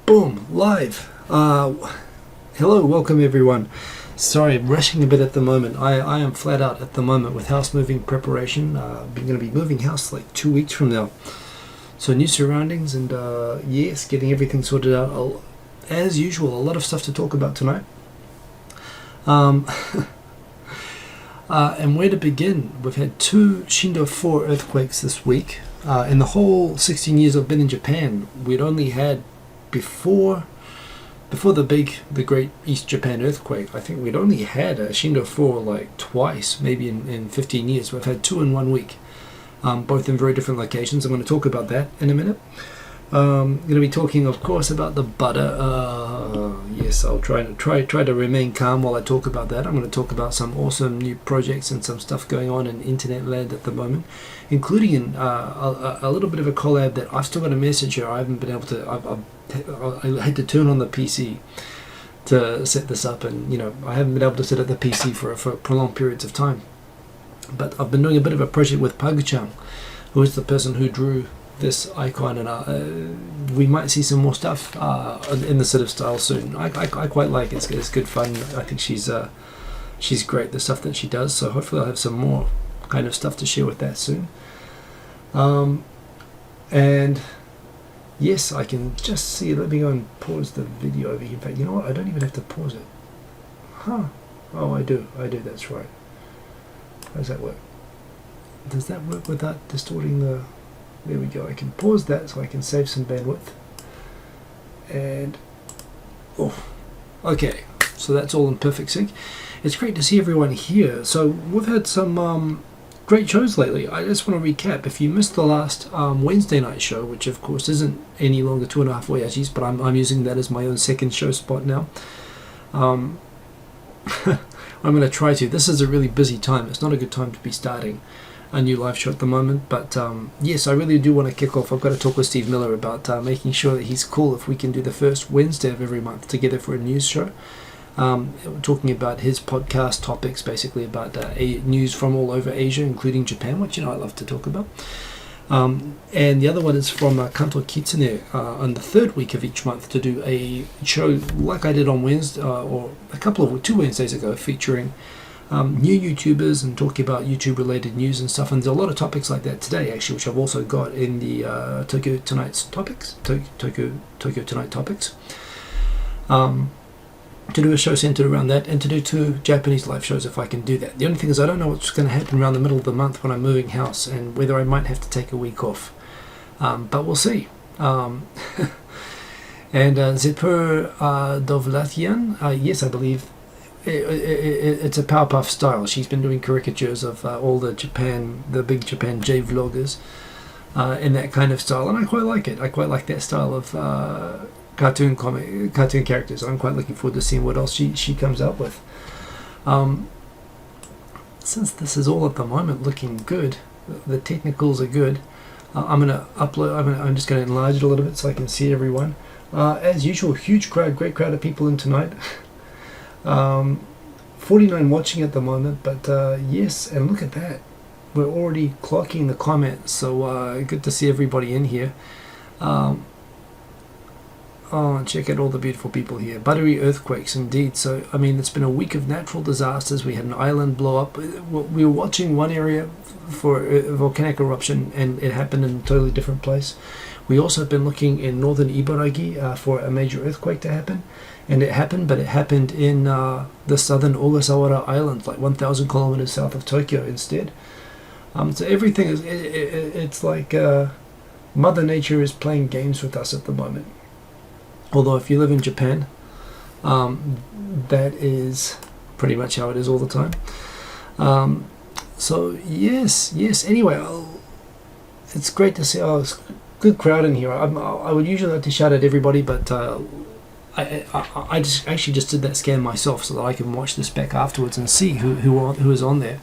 Boom, live. Hello, welcome everyone. Sorry, I'm rushing a bit at the moment. I am flat out at the moment with house moving preparation. I'm going to be moving house like 2 weeks from now. So new surroundings and yes, getting everything sorted out. As usual, a lot of stuff to talk about tonight. And where to begin? We've had 2 Shindo 4 earthquakes this week. In the whole 16 years I've been in Japan, we'd only had before the Great East Japan earthquake, I think we'd only had a Shindo 4 like twice, maybe in 15 years. We've had 2 in 1 week, both in very different locations. I'm going to talk about that in a minute. I'm going to be talking, of course, about the butter. Yes, I'll try to remain calm while I talk about that. I'm going to talk about some awesome new projects and some stuff going on in internet land at the moment, including a little bit of a collab that I've still got a message here. I haven't been able to. I had to turn on the PC to set this up, and I haven't been able to set up the PC for prolonged periods of time. But I've been doing a bit of a project with Pug-chan, who is the person who drew this icon, and we might see some more stuff in the sort of style soon. I quite like it. It's good fun. I think she's great, the stuff that she does, so hopefully I'll have some more kind of stuff to share with that soon. And yes, I can just see, let me go and pause the video over here. In fact, you know what, I don't even have to pause it. Oh, I do, that's right. How does that work? Does that work without distorting the... There we go. I can pause that so I can save some bandwidth. And okay, so that's all in perfect sync. It's great to see everyone here. So we've had some great shows lately. I just want to recap. If you missed the last Wednesday night show, which of course isn't any longer 2.5 Oyajis, but I'm using that as my own second show spot now. I'm going to try to. This is a really busy time. It's not a good time to be starting a new live show at the moment, but yes, I really do want to kick off. I've got to talk with Steve Miller about making sure that he's cool if we can do the first Wednesday of every month together for a news show, talking about his podcast topics, basically about news from all over Asia, including Japan, which I love to talk about. And the other one is from Kanto Kitsune on the 3rd week of each month to do a show like I did on Wednesday, or 2 Wednesdays ago, featuring new YouTubers and talking about YouTube related news and stuff. And there's a lot of topics like that today, actually, which I've also got in the Tokyo Tonight topics, to do a show centered around that, and to do 2 Japanese live shows if I can do that. The only thing is I don't know what's going to happen around the middle of the month when I'm moving house, and whether I might have to take a week off, but we'll see. And Zipper Dovlatian, yes, I believe it's a Powerpuff style. She's been doing caricatures of all the big Japan J vloggers in that kind of style, and I quite like it. I quite like that style of cartoon characters. I'm quite looking forward to seeing what else she comes up with. Since this is all at the moment looking good, the technicals are good. I'm gonna upload. I'm just gonna enlarge it a little bit so I can see everyone. As usual, huge crowd, great crowd of people in tonight. 49 watching at the moment, but yes, and look at that, we're already clocking the comments, so good to see everybody in here. Check out all the beautiful people here. Buttery earthquakes, indeed. So I mean, it's been a week of natural disasters. We had an island blow up. We were watching one area for a volcanic eruption, and it happened in a totally different place. We also have been looking in northern Ibaraki for a major earthquake to happen. And it happened, but it happened in the southern Ogasawara Island, like 1,000 kilometers south of Tokyo instead. So everything is, it's like Mother Nature is playing games with us at the moment. Although if you live in Japan, that is pretty much how it is all the time. So yes. Anyway, it's great to see. It's a good crowd in here. I would usually like to shout at everybody, but I just did that scan myself so that I can watch this back afterwards and see who is on there.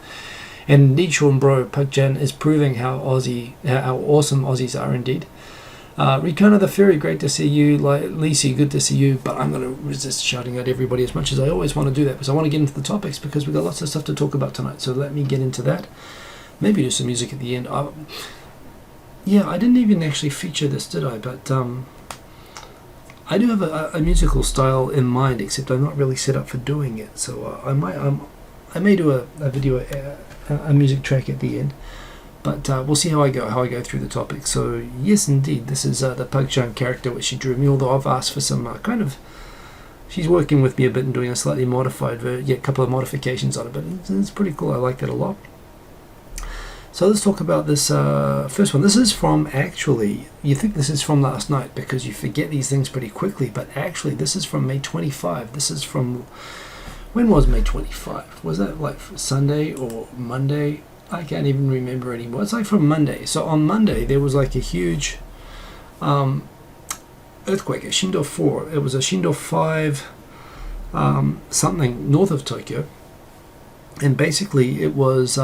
And indeed, Sean Bro, Pug-chan is proving how awesome Aussies are indeed. Ricardo the Fairy, great to see you. Lisi, good to see you. But I'm going to resist shouting at everybody as much as I always want to do that, because I want to get into the topics, because we've got lots of stuff to talk about tonight. So let me get into that. Maybe do some music at the end. Yeah, I didn't even actually feature this, did I? But I do have a musical style in mind, except I'm not really set up for doing it. So I may do a video, a music track at the end. But we'll see how I go through the topic. So yes, indeed, this is the Pug-chan character which she drew me. Although I've asked for some she's working with me a bit and doing a slightly modified, a couple of modifications on it. But it's pretty cool. I like that a lot. So let's talk about this first one. This is from, actually, you think this is from last night because you forget these things pretty quickly. But actually, this is from May 25. This is from, when was May 25? Was that like Sunday or Monday? I can't even remember anymore. It's like from Monday. So on Monday there was like a huge earthquake, a shindo 4. It was a shindo 5 something north of Tokyo, and basically it was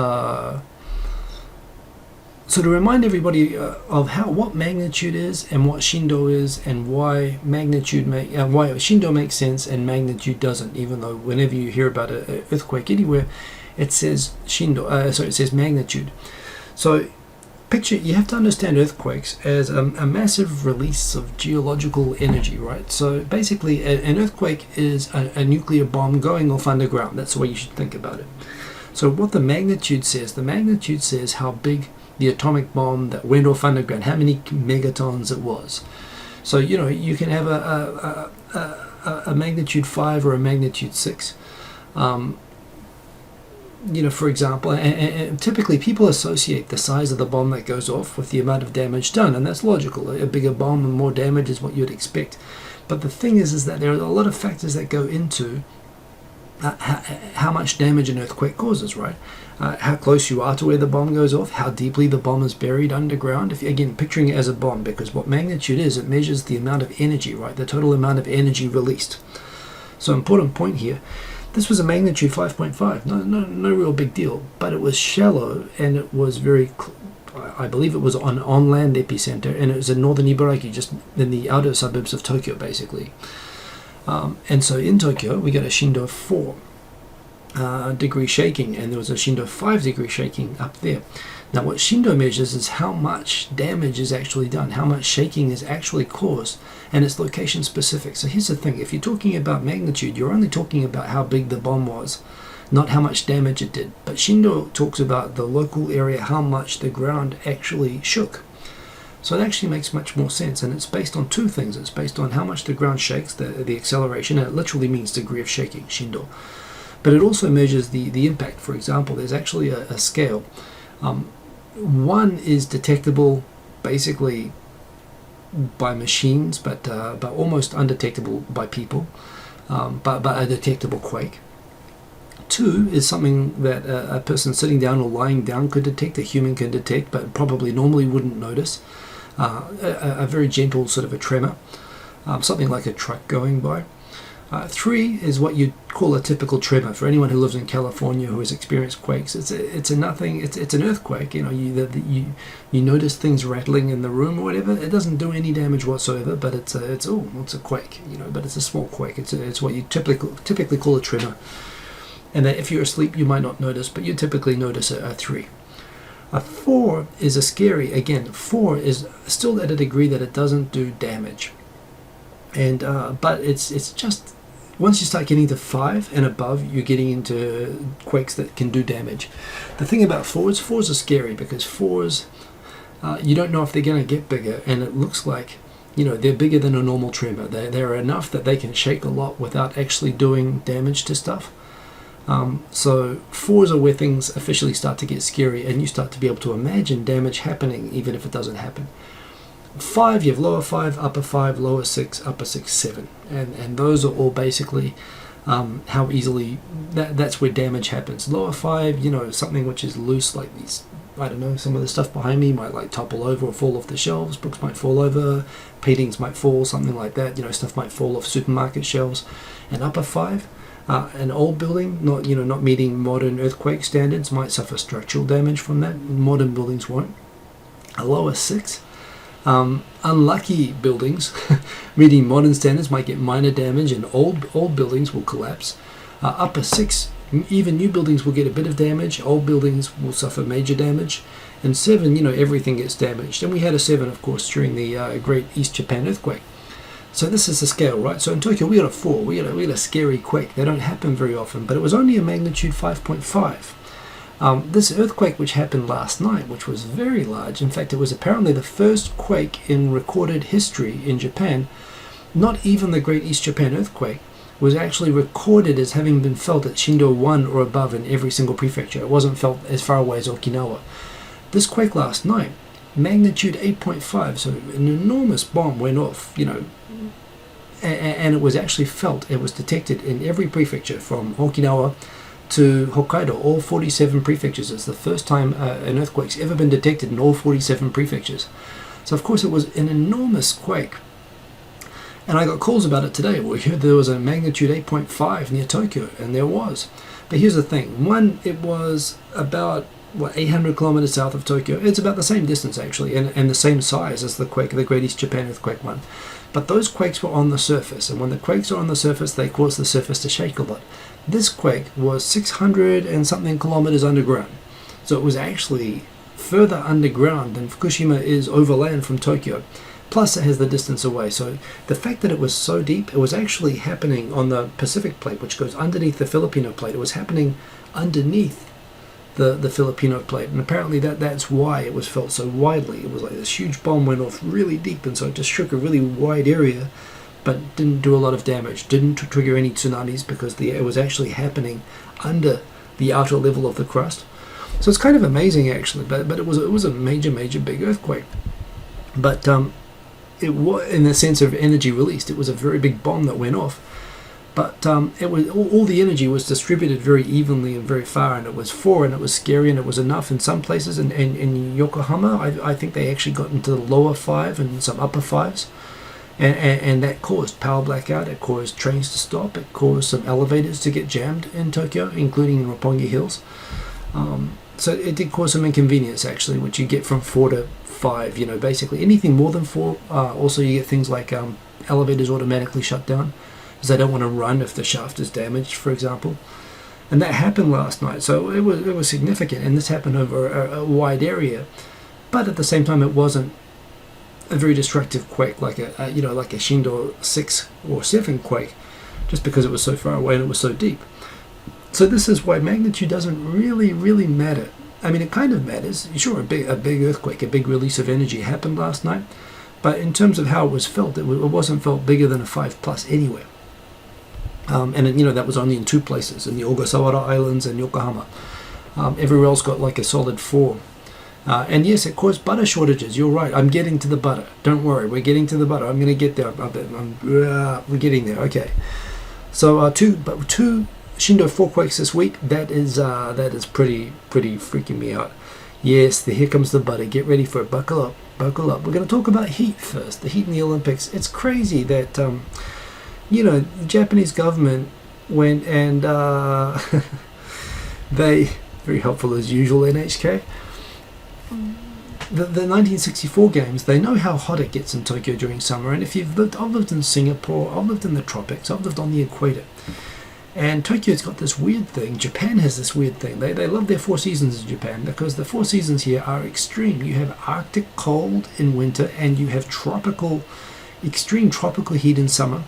so to remind everybody of what magnitude is and what shindo is, and why why shindo makes sense and magnitude doesn't, even though whenever you hear about an earthquake anywhere, it says shindo, it says magnitude. So you have to understand earthquakes as a massive release of geological energy, right? So basically an earthquake is a nuclear bomb going off underground. That's the way you should think about it. So what the magnitude says how big the atomic bomb that went off underground, how many megatons it was. So you can have a magnitude 5 or a magnitude 6. For example, and typically people associate the size of the bomb that goes off with the amount of damage done, and that's logical. A bigger bomb and more damage is what you'd expect. But the thing is that there are a lot of factors that go into how much damage an earthquake causes, right? How close you are to where the bomb goes off, how deeply the bomb is buried underground. Again, picturing it as a bomb, because what magnitude is, it measures the amount of energy, right? The total amount of energy released. So important point here. This was a magnitude 5.5, no real big deal, but it was shallow, and it was I believe it was an on-land epicenter, and it was in northern Ibaraki, just in the outer suburbs of Tokyo, basically. And so in Tokyo, we got a shindo 4 degree shaking, and there was a shindo 5 degree shaking up there. Now what shindo measures is how much damage is actually done, how much shaking is actually caused, and it's location specific. So here's the thing, if you're talking about magnitude, you're only talking about how big the bomb was, not how much damage it did. But shindo talks about the local area, how much the ground actually shook. So it actually makes much more sense, and it's based on two things. It's based on how much the ground shakes, the acceleration, and it literally means degree of shaking, shindo. But it also measures the impact. For example, there's actually a scale. 1 is detectable basically by machines, but almost undetectable by people, but a detectable quake. 2 is something that a person sitting down or lying down could detect, a human can detect, but probably normally wouldn't notice. A very gentle sort of a tremor, something like a truck going by. 3 is what you'd call a typical tremor. For anyone who lives in California who has experienced quakes, it's an earthquake. You notice things rattling in the room or whatever. It doesn't do any damage whatsoever, but it's a quake. But it's a small quake. It's what you typically call a tremor. And that if you're asleep, you might not notice, but you typically notice a 3. A 4 is a scary. Again, 4 is still at a degree that it doesn't do damage. And but it's just, once you start getting to 5 and above, you're getting into quakes that can do damage. The thing about 4s are scary, because 4s, you don't know if they're going to get bigger, and it looks like, they're bigger than a normal tremor. They're enough that they can shake a lot without actually doing damage to stuff. So 4s are where things officially start to get scary, and you start to be able to imagine damage happening even if it doesn't happen. 5, you have lower 5, upper 5, lower 6, upper 6, 7, and those are all basically how easily that's where damage happens. Lower 5, something which is loose, like these, I don't know, some of the stuff behind me might like topple over or fall off the shelves, books might fall over, paintings might fall, something like that, stuff might fall off supermarket shelves. And upper 5, an old building, not meeting modern earthquake standards, might suffer structural damage from that. Modern buildings won't. A lower 6, unlucky buildings meeting modern standards might get minor damage, and old buildings will collapse. Upper 6, even new buildings will get a bit of damage. Old buildings will suffer major damage. And 7, everything gets damaged. And we had a 7, of course, during the Great East Japan earthquake. So this is the scale, right? So in Tokyo we got a 4. We got a scary quake. They don't happen very often, but it was only a magnitude 5.5. This earthquake which happened last night, which was very large, in fact it was apparently the first quake in recorded history in Japan. Not even the Great East Japan earthquake was actually recorded as having been felt at shindo 1 or above in every single prefecture. It wasn't felt as far away as Okinawa. This quake last night, magnitude 8.5, so an enormous bomb went off, and it was actually felt, it was detected in every prefecture from Okinawa to Hokkaido, all 47 prefectures. It's the first time an earthquake's ever been detected in all 47 prefectures. So of course it was an enormous quake. And I got calls about it today. We heard there was a magnitude 8.5 near Tokyo, and there was. But here's the thing. One, it was about 800 kilometers south of Tokyo. It's about the same distance actually, and the same size as the quake, the Great East Japan earthquake one. But those quakes were on the surface, and when the quakes are on the surface, they cause the surface to shake a lot. This quake was 600 and something kilometers underground. So it was actually further underground than Fukushima is overland from Tokyo. Plus it has the distance away. So the fact that it was so deep, it was actually happening on the Pacific plate, which goes underneath the Filipino plate. It was happening underneath the Filipino plate, and apparently that's why it was felt so widely. It was like this huge bomb went off really deep, and so it just shook a really wide area, but didn't do a lot of damage, didn't trigger any tsunamis, because it was actually happening under the outer level of the crust. So it's kind of amazing actually, but it was a major big earthquake. But it was, in the sense of energy released, it was a very big bomb that went off. But it was all the energy was distributed very evenly and very far, and it was 4, and it was scary, and it was enough in some places. And in Yokohama, I think they actually got into the lower 5 and some upper 5s, and that caused power blackout. It caused trains to stop. It caused some elevators to get jammed in Tokyo, including in Roppongi Hills. So it did cause some inconvenience actually, which you get from 4 to 5. Basically anything more than 4. Also, you get things like elevators automatically shut down, because they don't want to run if the shaft is damaged, for example. And that happened last night, so it was significant, and this happened over a wide area. But at the same time, it wasn't a very destructive quake like a shindo 6 or 7 quake, just because it was so far away and it was so deep. So this is why magnitude doesn't really matter. I mean, it kind of matters. Sure, a big earthquake, a big release of energy happened last night, but in terms of how it was felt, it wasn't felt bigger than a 5+ anywhere. And that was only in 2 places, in the Ogasawara Islands and Yokohama. Everywhere else got like a solid 4. And yes, it caused butter shortages. You're right. I'm getting to the butter. Don't worry, we're getting to the butter. I'm going to get there. We're getting there. Okay. So two shindo 4 quakes this week. That is pretty freaking me out. Yes, here comes the butter. Get ready for it. Buckle up. We're going to talk about heat first. The heat in the Olympics. It's crazy that the Japanese government went and they, very helpful as usual, NHK. The 1964 games, they know how hot it gets in Tokyo during summer, and if I've lived in Singapore, I've lived in the tropics, I've lived on the equator, and Tokyo's got this weird thing. Japan has this weird thing. They love their 4 seasons in Japan, because the 4 seasons here are extreme. You have Arctic cold in winter, and you have extreme tropical heat in summer.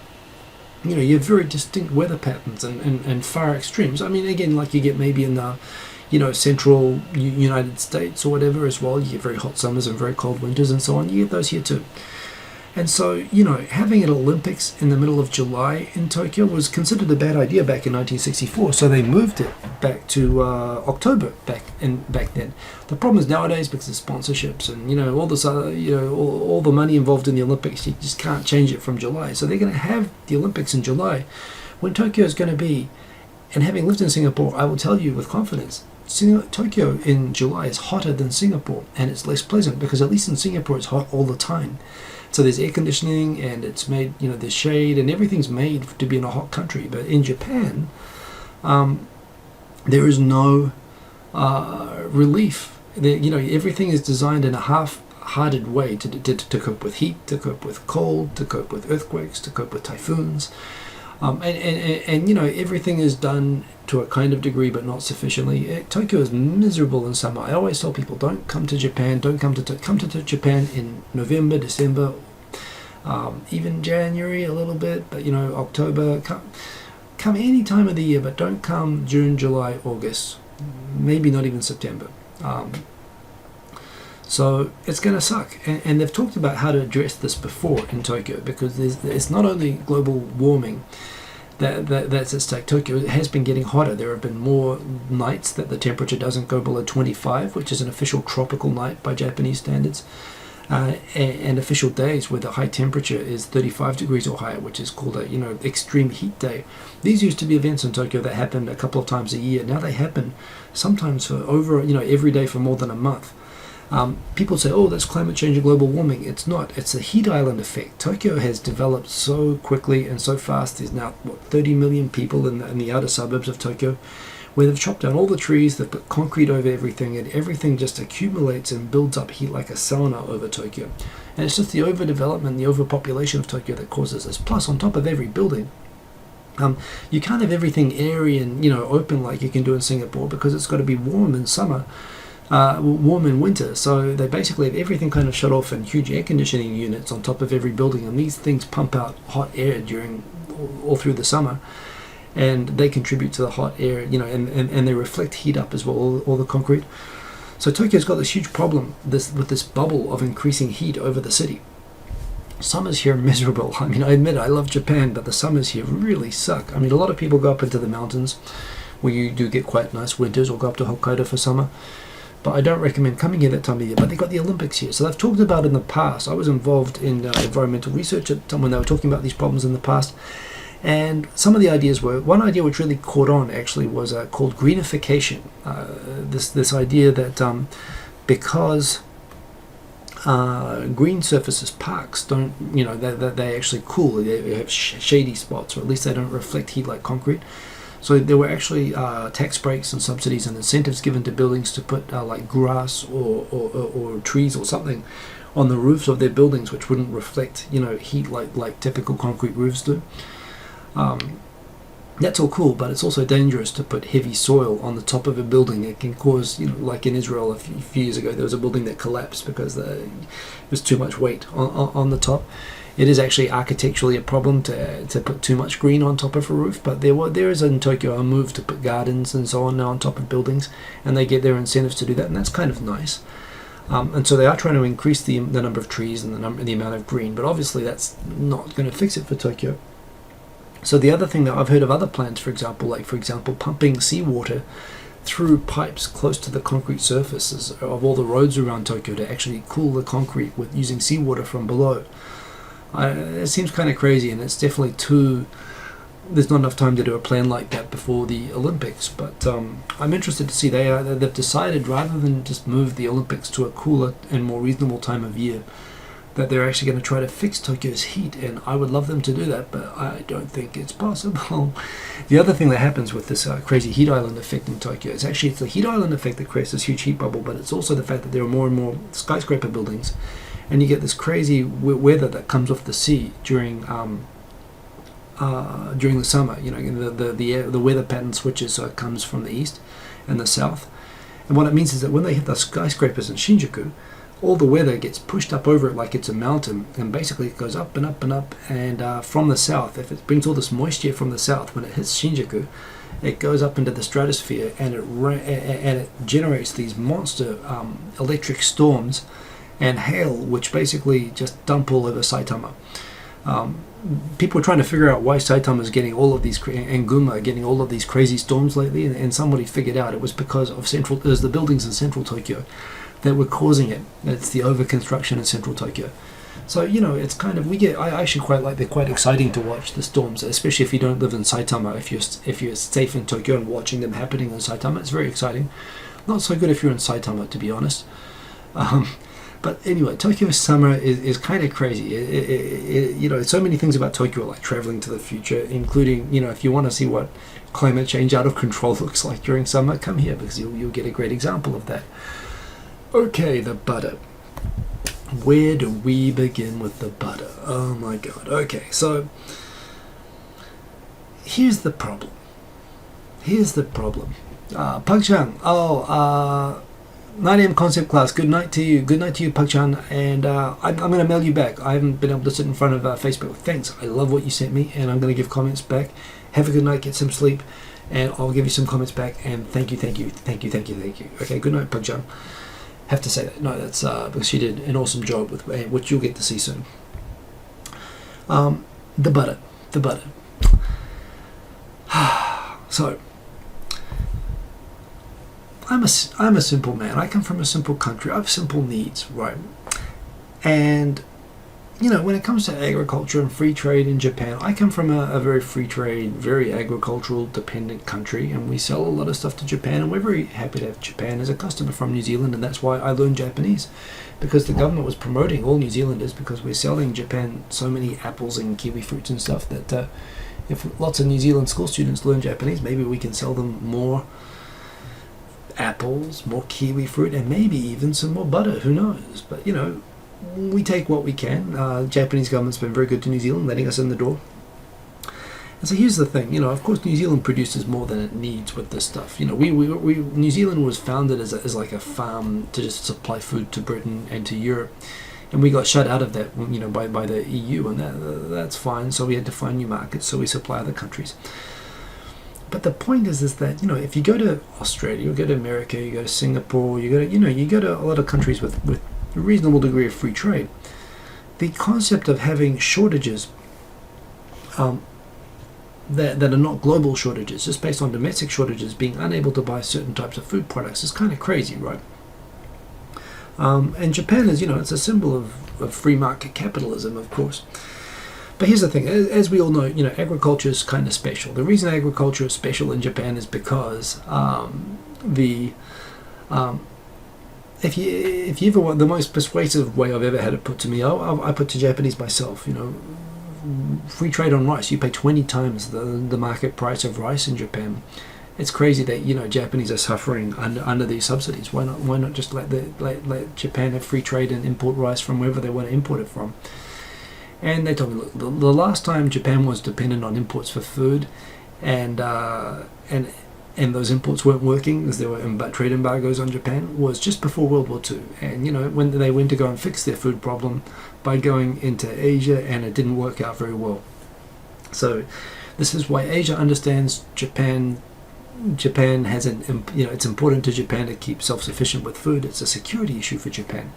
You have very distinct weather patterns and far extremes. I mean, again, like you get maybe in the central United States or whatever as well. You get very hot summers and very cold winters and so on. You get those here too. And so, having an Olympics in the middle of July in Tokyo was considered a bad idea back in 1964. So they moved it back to October back then. The problem is nowadays, because of sponsorships and all this other all the money involved in the Olympics, you just can't change it from July. So they're going to have the Olympics in July, when Tokyo is going to be. And having lived in Singapore, I will tell you with confidence, Tokyo in July is hotter than Singapore, and it's less pleasant, because at least in Singapore it's hot all the time. So there's air conditioning, and it's made, there's shade, and everything's made to be in a hot country. But in Japan, there is no relief. Everything is designed in a half-hearted way to cope with heat, to cope with cold, to cope with earthquakes, to cope with typhoons. And everything is done to a kind of degree, but not sufficiently. Tokyo is miserable in summer. I always tell people, don't come to Japan. Come to Japan in November, December, even January a little bit, but October. Come any time of the year, but don't come June, July, August, maybe not even September. So it's going to suck, and they've talked about how to address this before in Tokyo, because it's not only global warming that's at stake. Tokyo has been getting hotter. There have been more nights that the temperature doesn't go below 25, which is an official tropical night by Japanese standards, and official days where the high temperature is 35 degrees or higher, which is called a extreme heat day. These used to be events in Tokyo that happened a couple of times a year. Now they happen sometimes for over every day for more than a month. People say, oh, that's climate change and global warming. It's not. It's the heat island effect. Tokyo has developed so quickly and so fast. There's now, 30 million people in the outer suburbs of Tokyo, where they've chopped down all the trees, they've put concrete over everything, and everything just accumulates and builds up heat like a sauna over Tokyo. And it's just the overdevelopment, the overpopulation of Tokyo that causes this. Plus, on top of every building, you can't have everything airy and open like you can do in Singapore, because it's got to be warm in summer. Warm in winter, so they basically have everything kind of shut off, and huge air conditioning units on top of every building, and these things pump out hot air during all through the summer, and they contribute to the hot air, and they reflect heat up as well, all the concrete. So Tokyo's got this huge problem with this bubble of increasing heat over the city. Summers here are miserable. I mean, I admit I love Japan, but the summers here really suck. I mean, a lot of people go up into the mountains where you do get quite nice winters, or go up to Hokkaido for summer. But I don't recommend coming here that time of year. But they got the Olympics here. So they've talked about in the past. I was involved in environmental research at time when they were talking about these problems in the past. And some of the ideas were, one idea which really caught on actually was called greenification. This idea that because green surfaces, parks, don't, they actually cool. They have shady spots, or at least they don't reflect heat like concrete. So there were actually tax breaks and subsidies and incentives given to buildings to put like grass or trees or something on the roofs of their buildings, which wouldn't reflect heat like typical concrete roofs do. That's all cool, but it's also dangerous to put heavy soil on the top of a building. It can cause, like in Israel a few years ago, there was a building that collapsed because there was too much weight on the top. It is actually architecturally a problem to put too much green on top of a roof, but there is in Tokyo a move to put gardens and so on now on top of buildings, and they get their incentives to do that, and that's kind of nice. And so they are trying to increase the number of trees and the amount of green, but obviously that's not going to fix it for Tokyo. So the other thing that I've heard of other plans, for example, pumping seawater through pipes close to the concrete surfaces of all the roads around Tokyo to actually cool the concrete with using seawater from below. It seems kind of crazy, and it's definitely there's not enough time to do a plan like that before the Olympics, but I'm interested to see they've decided, rather than just move the Olympics to a cooler and more reasonable time of year, that they're actually going to try to fix Tokyo's heat, and I would love them to do that, but I don't think it's possible. The other thing that happens with this crazy heat island effect in Tokyo is actually it's the heat island effect that creates this huge heat bubble, but it's also the fact that there are more and more skyscraper buildings, and you get this crazy weather that comes off the sea during the summer. The weather pattern switches, so it comes from the east and the south, and what it means is that when they hit the skyscrapers in Shinjuku, all the weather gets pushed up over it like it's a mountain, and basically it goes up and up and up, and from the south, if it brings all this moisture from the south, when it hits Shinjuku, it goes up into the stratosphere, and it generates these monster electric storms and hail, which basically just dump all over Saitama. People are trying to figure out why Saitama is getting all of these, and Gunma are getting all of these crazy storms lately, and somebody figured out it was because of the buildings in central Tokyo that were causing it. It's the over-construction in central Tokyo. So, it's kind of, I actually quite like, they're quite exciting to watch the storms, especially if you don't live in Saitama. If you're safe in Tokyo and watching them happening in Saitama, it's very exciting. Not so good if you're in Saitama, to be honest. But anyway, Tokyo's summer is kind of crazy. So many things about Tokyo are like traveling to the future, including, if you want to see what climate change out of control looks like during summer, come here, because you'll get a great example of that. Okay, the butter. Where do we begin with the butter? Oh my god. Okay, so here's the problem. Pag-chan, 9 a.m. concept class. Good night to you. Good night to you, Pak-chan. And I'm going to mail you back. I haven't been able to sit in front of Facebook. Thanks. I love what you sent me, and I'm going to give comments back. Have a good night. Get some sleep, and I'll give you some comments back. And thank you. Okay, good night, Pak-chan. Have to say that. No, that's because she did an awesome job with which you'll get to see soon. The butter. So, I'm a simple man. I come from a simple country. I have simple needs, right? And when it comes to agriculture and free trade in Japan, I come from a very free trade, very agricultural dependent country, and we sell a lot of stuff to Japan, and we're very happy to have Japan as a customer from New Zealand, and that's why I learned Japanese, because the government was promoting all New Zealanders, because we're selling Japan so many apples and kiwi fruits and stuff that if lots of New Zealand school students learn Japanese, maybe we can sell them more apples, more kiwi fruit, and maybe even some more butter. Who knows? But we take what we can. Japanese government's been very good to New Zealand, letting us in the door. And so here's the thing, of course New Zealand produces more than it needs with this stuff. New Zealand was founded as like a farm to just supply food to Britain and to Europe, and we got shut out of that, by the EU, and that's fine. So we had to find new markets, so we supply other countries. But the point is that if you go to Australia, you go to America, you go to Singapore, you go to a lot of countries with a reasonable degree of free trade, the concept of having shortages that are not global shortages, just based on domestic shortages, being unable to buy certain types of food products, is kind of crazy, right? And Japan is, it's a symbol of free market capitalism, of course. But here's the thing, as we all know, agriculture is kind of special. The reason agriculture is special in Japan is because if you ever want the most persuasive way I've ever had it put to me, I put to Japanese myself, free trade on rice. You pay 20 times the market price of rice in Japan. It's crazy that Japanese are suffering under these subsidies. Why not just let Japan have free trade and import rice from wherever they want to import it from? And they told me, look, the last time Japan was dependent on imports for food, and those imports weren't working as there were trade embargoes on Japan, was just before World War II. And when they went to go and fix their food problem by going into Asia, and it didn't work out very well. So this is why Asia understands Japan. Japan has it's important to Japan to keep self-sufficient with food. It's a security issue for Japan.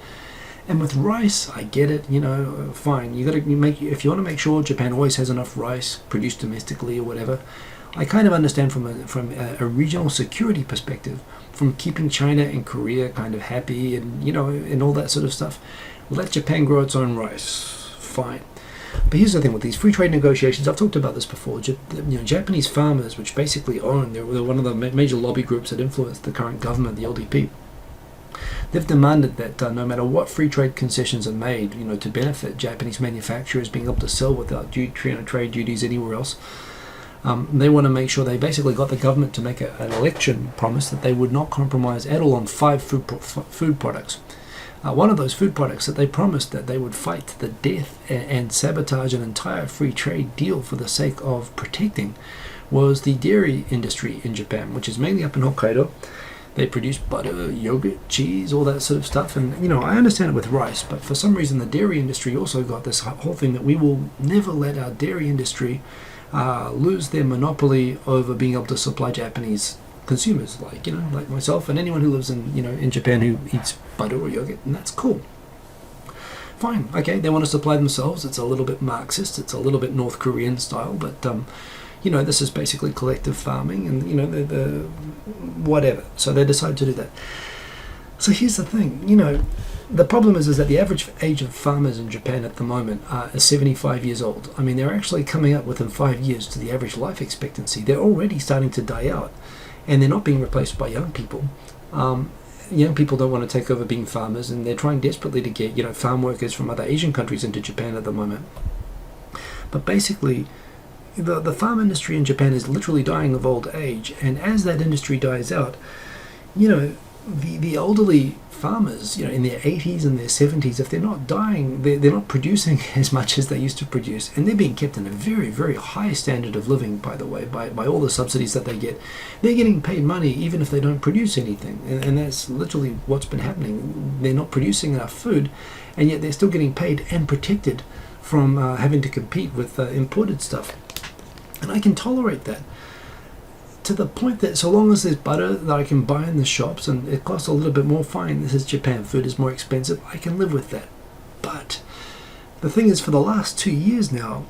And with rice, I get it, fine. If you want to make sure Japan always has enough rice produced domestically or whatever, I kind of understand from a regional security perspective, from keeping China and Korea kind of happy and, and all that sort of stuff. Let Japan grow its own rice, fine. But here's the thing with these free trade negotiations, I've talked about this before, Japanese farmers, which basically they're one of the major lobby groups that influence the current government, the LDP, they've demanded that no matter what free trade concessions are made, to benefit Japanese manufacturers being able to sell without trade duties anywhere else, they want to make sure they basically got the government to make an election promise that they would not compromise at all on 5 food products. One of those food products that they promised that they would fight to the death and sabotage an entire free trade deal for the sake of protecting was the dairy industry in Japan, which is mainly up in Hokkaido. They produce butter, yogurt, cheese, all that sort of stuff. And, I understand it with rice, but for some reason the dairy industry also got this whole thing that we will never let our dairy industry lose their monopoly over being able to supply Japanese consumers, like myself and anyone who lives in Japan who eats butter or yogurt, and that's cool. Fine, okay, they want to supply themselves. It's a little bit Marxist, it's a little bit North Korean style, but this is basically collective farming, and the whatever. So they decide to do that. So here's the thing, the problem is that the average age of farmers in Japan at the moment is 75 years old. I mean, they're actually coming up within 5 years to the average life expectancy. They're already starting to die out, and they're not being replaced by young people. Young people don't want to take over being farmers, and they're trying desperately to get farm workers from other Asian countries into Japan at the moment. But basically, the farm industry in Japan is literally dying of old age, and as that industry dies out, the elderly farmers, in their 80s and their 70s, if they're not dying, they're not producing as much as they used to produce, and they're being kept in a very, very high standard of living, by the way, by all the subsidies that they get. They're getting paid money even if they don't produce anything, and that's literally what's been happening. They're not producing enough food, and yet they're still getting paid and protected from having to compete with imported stuff. And I can tolerate that, to the point that so long as there's butter that I can buy in the shops and it costs a little bit more, fine, this is Japan, food is more expensive, I can live with that. But the thing is, for the last 2 years now,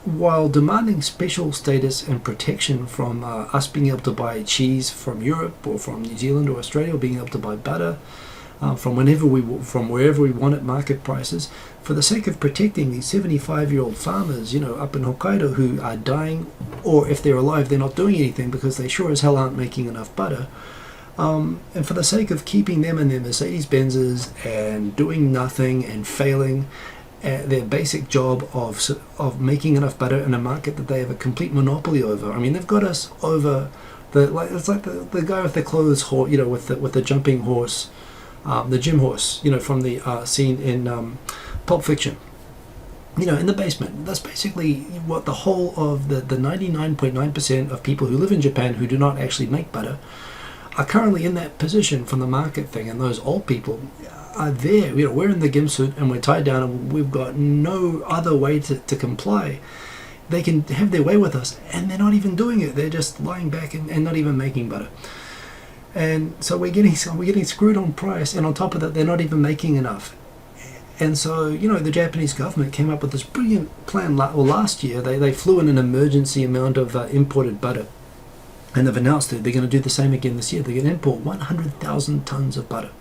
while demanding special status and protection from us being able to buy cheese from Europe or from New Zealand or Australia, or being able to buy butter from wherever we want at market prices, for the sake of protecting these 75-year-old farmers, up in Hokkaido, who are dying, or if they're alive, they're not doing anything because they sure as hell aren't making enough butter. And for the sake of keeping them in their Mercedes-Benzes and doing nothing and failing at their basic job of making enough butter in a market that they have a complete monopoly over. I mean, they've got us over it's like the guy with the clothes horse, with the jumping horse. The gym horse, from the scene in Pulp Fiction, in the basement. That's basically what the whole of the 99.9% of people who live in Japan who do not actually make butter are currently in that position from the market thing. And those old people are there. We're in the gym suit and we're tied down and we've got no other way to comply. They can have their way with us, and they're not even doing it. They're just lying back and not even making butter. And so we're getting screwed on price, and on top of that, they're not even making enough. And so, the Japanese government came up with this brilliant plan. Last year, they flew in an emergency amount of imported butter, and they've announced that they're going to do the same again this year. They're going to import 100,000 tons of butter.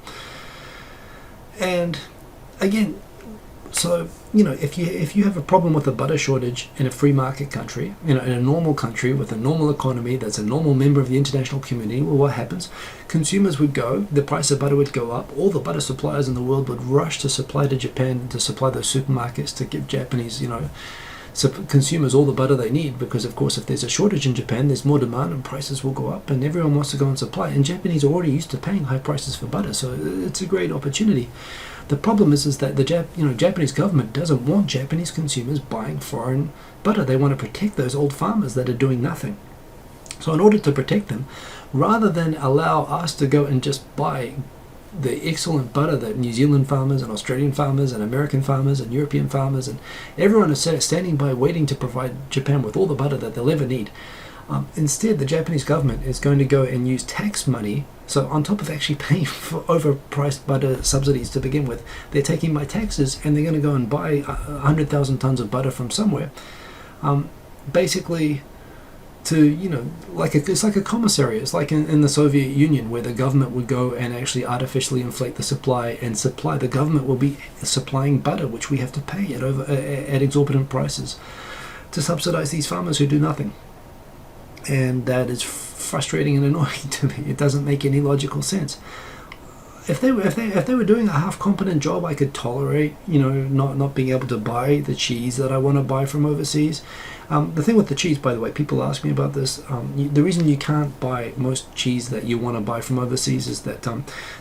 And again, so if you have a problem with a butter shortage in a free market country, in a normal country with a normal economy that's a normal member of the international community, well, what happens? Consumers would go, the price of butter would go up, all the butter suppliers in the world would rush to supply to Japan, to supply those supermarkets, to give Japanese consumers all the butter they need, because of course if there's a shortage in Japan, there's more demand and prices will go up, and everyone wants to go and supply, and Japanese are already used to paying high prices for butter, so it's a great opportunity. The problem is that the Japanese government doesn't want Japanese consumers buying foreign butter. They want to protect those old farmers that are doing nothing. So in order to protect them, rather than allow us to go and just buy the excellent butter that New Zealand farmers and Australian farmers and American farmers and European farmers and everyone is standing by waiting to provide Japan with all the butter that they'll ever need, instead the Japanese government is going to go and use tax money. So on top of actually paying for overpriced butter subsidies to begin with, they're taking my taxes and they're going to go and buy 100,000 tons of butter from somewhere, basically to, it's like a commissary. It's like in the Soviet Union, where the government would go and actually artificially inflate the supply and supply. The government will be supplying butter, which we have to pay at exorbitant prices to subsidize these farmers who do nothing. And that is frustrating and annoying to me. It doesn't make any logical sense. If they were doing a half competent job, I could tolerate, not being able to buy the cheese that I want to buy from overseas. The thing with the cheese, by the way, people ask me about this. The reason you can't buy most cheese that you want to buy from overseas is that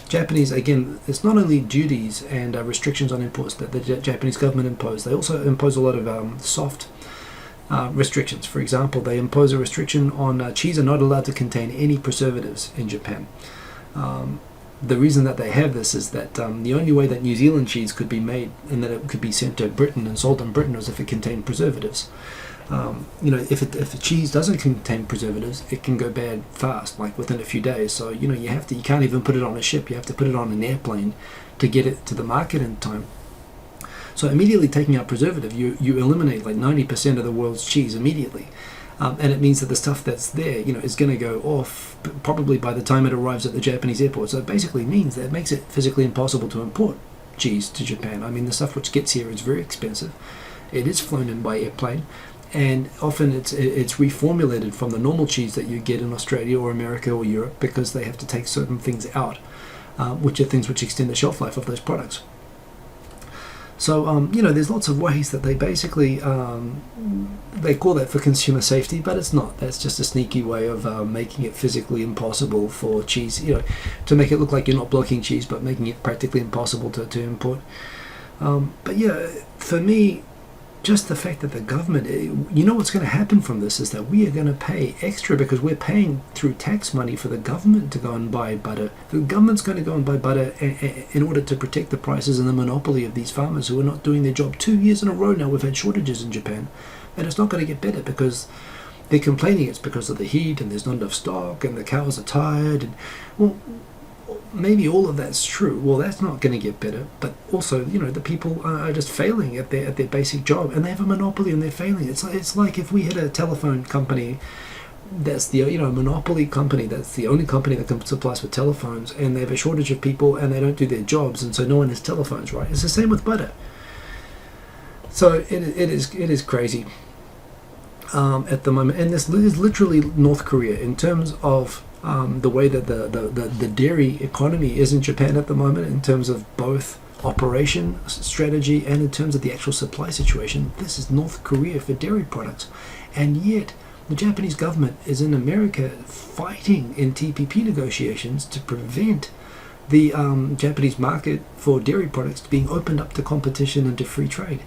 Japanese, again, it's not only duties and restrictions on imports that the Japanese government impose. They also impose a lot of soft restrictions. For example, they impose a restriction on cheese are not allowed to contain any preservatives in Japan. The reason that they have this is that the only way that New Zealand cheese could be made and that it could be sent to Britain and sold in Britain was if it contained preservatives. If the cheese doesn't contain preservatives, it can go bad fast, like within a few days. So you can't even put it on a ship. You have to put it on an airplane to get it to the market in time. So immediately taking out preservative, you eliminate like 90% of the world's cheese immediately. And it means that the stuff that's there, is going to go off probably by the time it arrives at the Japanese airport. So it basically means that it makes it physically impossible to import cheese to Japan. I mean, the stuff which gets here is very expensive. It is flown in by airplane, and often it's reformulated from the normal cheese that you get in Australia or America or Europe, because they have to take certain things out, which are things which extend the shelf life of those products. So, there's lots of ways that they basically, they call that for consumer safety, but it's not. That's just a sneaky way of making it physically impossible for cheese, to make it look like you're not blocking cheese, but making it practically impossible to import. But yeah, for me, just the fact that the government, what's going to happen from this is that we are going to pay extra because we're paying through tax money for the government to go and buy butter. The government's going to go and buy butter in order to protect the prices and the monopoly of these farmers who are not doing their job. 2 years in a row now we've had shortages in Japan, and it's not going to get better because they're complaining it's because of the heat and there's not enough stock and the cows are tired. And well, maybe all of that's true. Well, that's not going to get better. But also, the people are just failing at their basic job, and they have a monopoly and they're failing. It's like if we had a telephone company that's the monopoly company, that's the only company that can supply us with telephones, and they have a shortage of people and they don't do their jobs, and so no one has telephones, right? It's the same with butter. So it is crazy at the moment, and this is literally North Korea in terms of the way that the dairy economy is in Japan at the moment, in terms of both operation strategy and in terms of the actual supply situation. This is North Korea for dairy products, and yet the Japanese government is in America fighting in TPP negotiations to prevent the Japanese market for dairy products being opened up to competition and to free trade,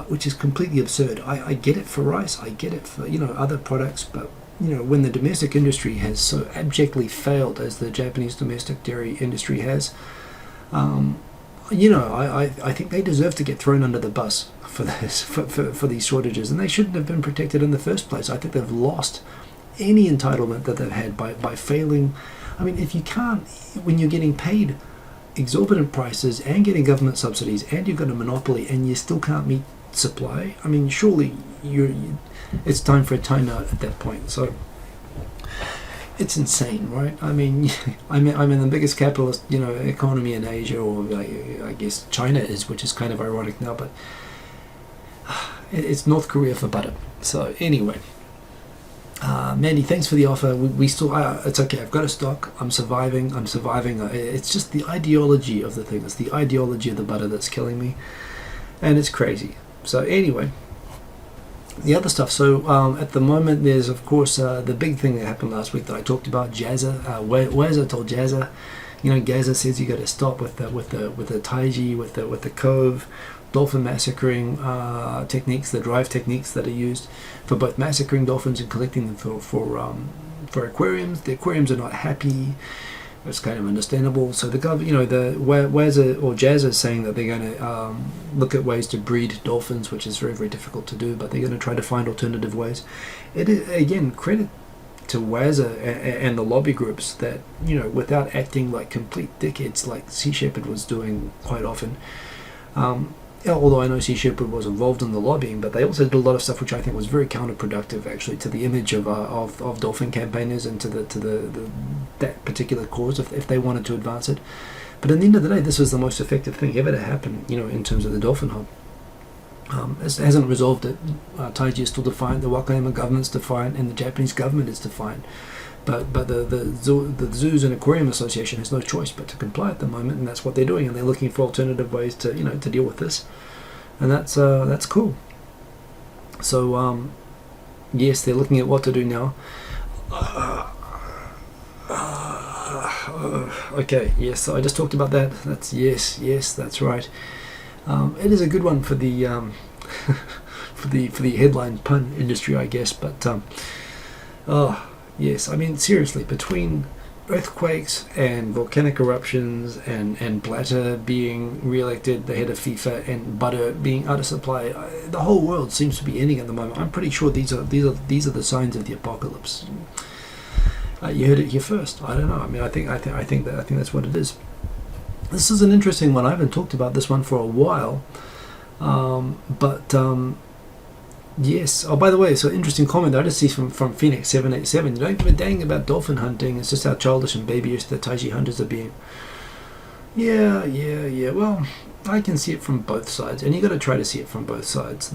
which is completely absurd. I get it for rice, I get it for other products, but when the domestic industry has so abjectly failed as the Japanese domestic dairy industry has, I think they deserve to get thrown under the bus for this, for these shortages, and they shouldn't have been protected in the first place. I think they've lost any entitlement that they've had by failing. I mean, if you can't, when you're getting paid exorbitant prices and getting government subsidies and you've got a monopoly and you still can't meet supply, I mean, surely it's time for a timeout at that point. So it's insane, right? I mean, I'm in the biggest capitalist economy in Asia, or I guess China is, which is kind of ironic now, but it's North Korea for butter. So anyway, Mandy, thanks for the offer. We still, it's okay, I've got a stock, I'm surviving. It's just the ideology of the thing, it's the ideology of the butter that's killing me, and it's crazy. So anyway, the other stuff. So at the moment, there's of course the big thing that happened last week that I talked about. Jazza, Wazza told Jazza, Gazza says you got to stop with the taiji, with the cove, dolphin massacring techniques, the drive techniques that are used for both massacring dolphins and collecting them for aquariums. The aquariums are not happy. It's kind of understandable. So the Wazza or Jazza is saying that they're going to look at ways to breed dolphins, which is very, very difficult to do, but they're going to try to find alternative ways. It is, again, credit to Wazza and the lobby groups that, without acting like complete dickheads like Sea Shepherd was doing quite often. Although I know Sea Shepherd was involved in the lobbying, but they also did a lot of stuff which I think was very counterproductive, actually, to the image of dolphin campaigners and to that particular cause, if they wanted to advance it. But at the end of the day, this was the most effective thing ever to happen, in terms of the dolphin hub. It hasn't resolved it. Taiji is still defiant, the Wakayama government's defiant, and the Japanese government is defiant. But the Zoos and Aquarium Association has no choice but to comply at the moment, and that's what they're doing, and they're looking for alternative ways to to deal with this, and that's cool. So yes, they're looking at what to do now. Okay, yes, so I just talked about that. That's yes, that's right. It is a good one for the for the headline pun industry, I guess, but yes, I mean, seriously, between earthquakes and volcanic eruptions and Blatter being re-elected, the head of FIFA, and butter being out of supply, the whole world seems to be ending at the moment. I'm pretty sure these are the signs of the apocalypse. You heard it here first. I don't know. I mean, I think that's what it is. This is an interesting one. I haven't talked about this one for a while, but. Yes. Oh, by the way, so interesting comment I just see from Phoenix 787. You don't give a dang about dolphin hunting. It's just how childish and babyish the taiji hunters are being. Yeah. Well, I can see it from both sides, and you got to try to see it from both sides.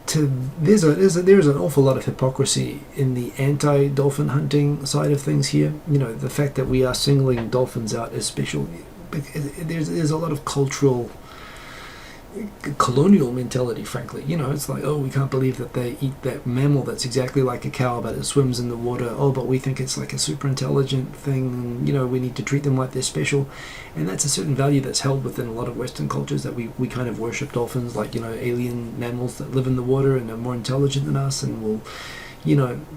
To there's an awful lot of hypocrisy in the anti-dolphin hunting side of things here. The fact that we are singling dolphins out as special, there's a lot of cultural, colonial mentality, frankly. It's like, oh, we can't believe that they eat that mammal that's exactly like a cow but it swims in the water. Oh, but we think it's like a super intelligent thing, and we need to treat them like they're special. And that's a certain value that's held within a lot of Western cultures, that we kind of worship dolphins like alien mammals that live in the water and are more intelligent than us and will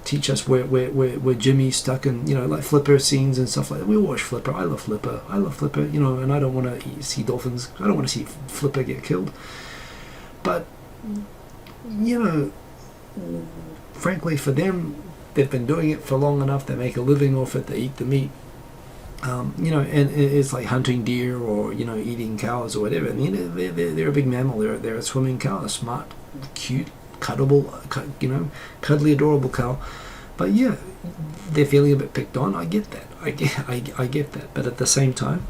teach us where Jimmy's stuck in, like Flipper scenes and stuff like that. We watch Flipper. I love Flipper, and I don't want to see dolphins. I don't want to see Flipper get killed. But, frankly, for them, they've been doing it for long enough. They make a living off it. They eat the meat. And it's like hunting deer or, eating cows or whatever. And, they're a big mammal. They're a swimming cow, a smart, cute, cuddly, adorable cow. But yeah, they're feeling a bit picked on. I get that. I get that. But at the same time,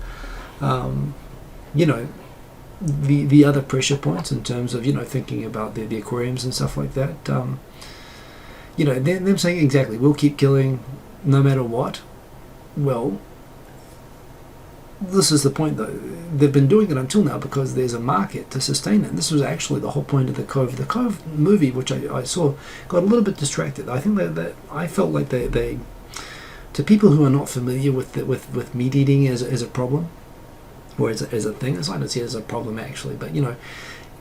the other pressure points in terms of thinking about the aquariums and stuff like that. Them saying exactly, we'll keep killing no matter what. Well, this is the point, though. They've been doing it until now because there's a market to sustain it. And this was actually the whole point of the Cove. The Cove movie, which I saw, got a little bit distracted. I think that I felt like they to people who are not familiar with meat eating as a problem, or as a thing, I don't see it as a problem actually. But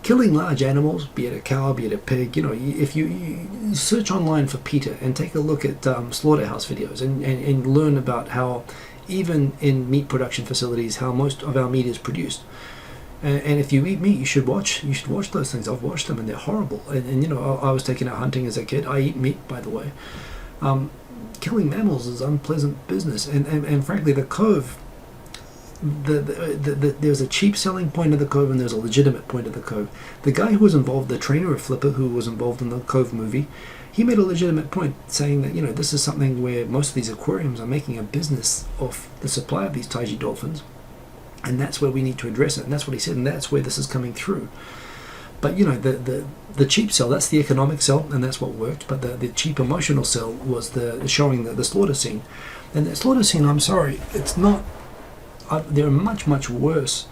killing large animals, be it a cow, be it a pig, if you search online for PETA and take a look at slaughterhouse videos and learn about how, even in meat production facilities, how most of our meat is produced. And if you eat meat, you should watch those things. I've watched them and they're horrible. And I was taken out hunting as a kid. I eat meat, by the way. Killing mammals is unpleasant business. And frankly, the Cove, there's a cheap selling point of the Cove and there's a legitimate point of the Cove. The guy who was involved, the trainer of Flipper, who was involved in the Cove movie, he made a legitimate point saying that, this is something where most of these aquariums are making a business off the supply of these Taiji dolphins, and that's where we need to address it. And that's what he said, and that's where this is coming through. But, the cheap sell, that's the economic sell, and that's what worked. But the cheap emotional sell was the showing the slaughter scene. And the slaughter scene, I'm sorry, it's not... there are much, much worse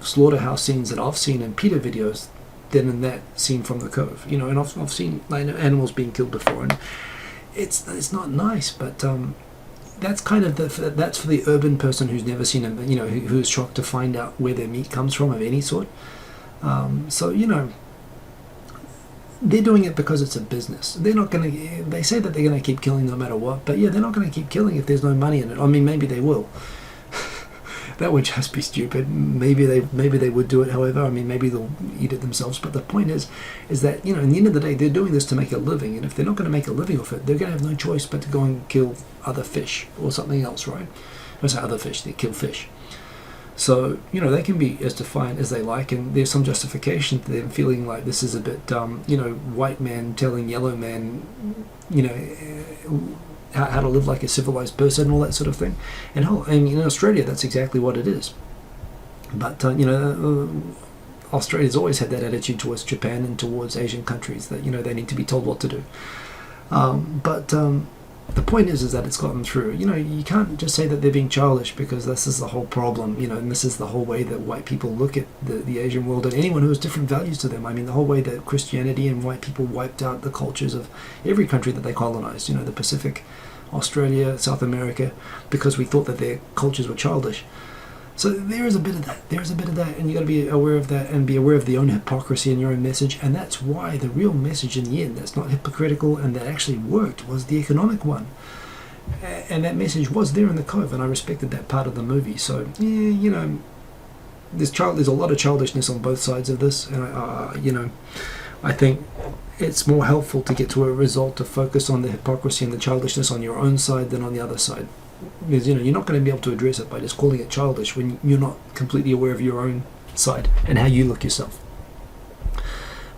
slaughterhouse scenes that I've seen in PETA videos than in that scene from the Cove, and I've seen animals being killed before, and it's not nice, but that's kind of that's for the urban person who's never seen them, who's shocked to find out where their meat comes from of any sort. So they're doing it because it's a business. They're not going to. They say that they're going to keep killing no matter what, but yeah, they're not going to keep killing if there's no money in it. I mean, maybe they will. That would just be stupid. Maybe they would do it. However, I mean, maybe they'll eat it themselves. But the point is that in the end of the day, they're doing this to make a living. And if they're not going to make a living off it, they're going to have no choice but to go and kill other fish or something else, right? I say other fish. They kill fish. So they can be as defiant as they like, and there's some justification to them feeling like this is a bit, white man telling yellow man, how to live like a civilized person and all that sort of thing. And in Australia, that's exactly what it is. But Australia's always had that attitude towards Japan and towards Asian countries that they need to be told what to do. But the point is that it's gotten through. You can't just say that they're being childish, because this is the whole problem. And this is the whole way that white people look at the Asian world and anyone who has different values to them. I mean, the whole way that Christianity and white people wiped out the cultures of every country that they colonized. The Pacific, Australia, South America, because we thought that their cultures were childish. So there is a bit of that. And you got to be aware of that and be aware of the own hypocrisy in your own message. And that's why the real message in the end that's not hypocritical and that actually worked was the economic one. And that message was there in the Cove, and I respected that part of the movie. So yeah, there's a lot of childishness on both sides of this, and I think it's more helpful to get to a result to focus on the hypocrisy and the childishness on your own side than on the other side. Because you're not going to be able to address it by just calling it childish when you're not completely aware of your own side and how you look yourself.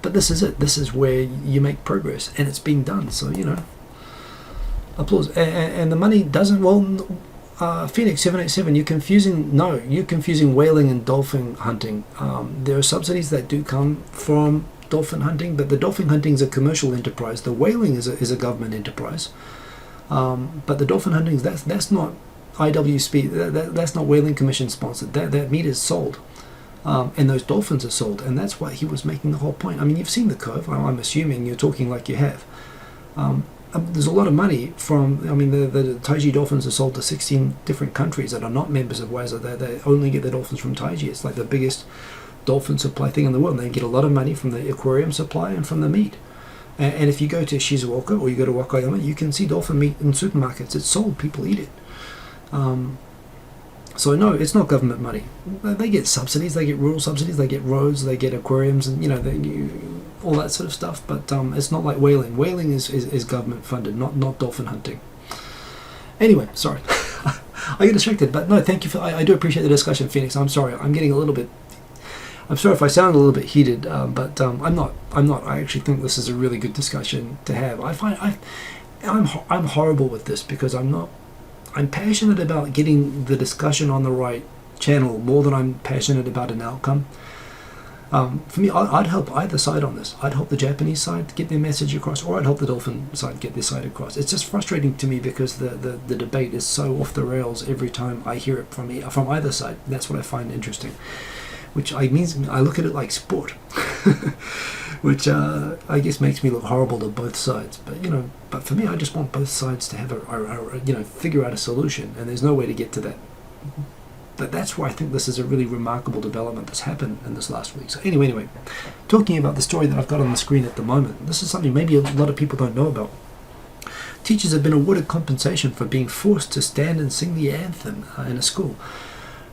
But this is it. This is where you make progress, and it's being done. So applause. And the money doesn't. Phoenix 787. You're confusing whaling and dolphin hunting. There are subsidies that do come from dolphin hunting, but the dolphin hunting is a commercial enterprise. The whaling is a government enterprise. But the dolphin hunting, that's not IWSP, that's not Whaling Commission sponsored. That meat is sold. And those dolphins are sold, and that's why he was making the whole point. I mean, you've seen the curve. I'm assuming you're talking like you have. There's a lot of money from, I mean, the Taiji dolphins are sold to 16 different countries that are not members of WASA. They only get the dolphins from Taiji. It's like the biggest dolphin supply thing in the world. And they get a lot of money from the aquarium supply and from the meat. And if you go to Shizuoka or you go to Wakayama, you can see dolphin meat in supermarkets. It's sold. People eat it. So no, it's not government money. They get subsidies. They get rural subsidies. They get roads. They get aquariums, and all that sort of stuff. But it's not like whaling. Whaling is government funded, not dolphin hunting. Anyway, sorry, I get distracted. But no, thank you for. I do appreciate the discussion, Phoenix. I'm sorry. I'm getting a little bit. I'm sorry if I sound a little bit heated, but I'm not. I actually think this is a really good discussion to have. I'm horrible with this because I'm passionate about getting the discussion on the right channel more than I'm passionate about an outcome. For me, I'd help either side on this. I'd help the Japanese side get their message across, or I'd help the dolphin side get their side across. It's just frustrating to me because the debate is so off the rails every time I hear it from either side. That's what I find interesting. Which means I look at it like sport, which I guess makes me look horrible to both sides. But for me, I just want both sides to have figure out a solution, and there's no way to get to that. But that's why I think this is a really remarkable development that's happened in this last week. So anyway, talking about the story that I've got on the screen at the moment, this is something maybe a lot of people don't know about. Teachers have been awarded compensation for being forced to stand and sing the anthem in a school.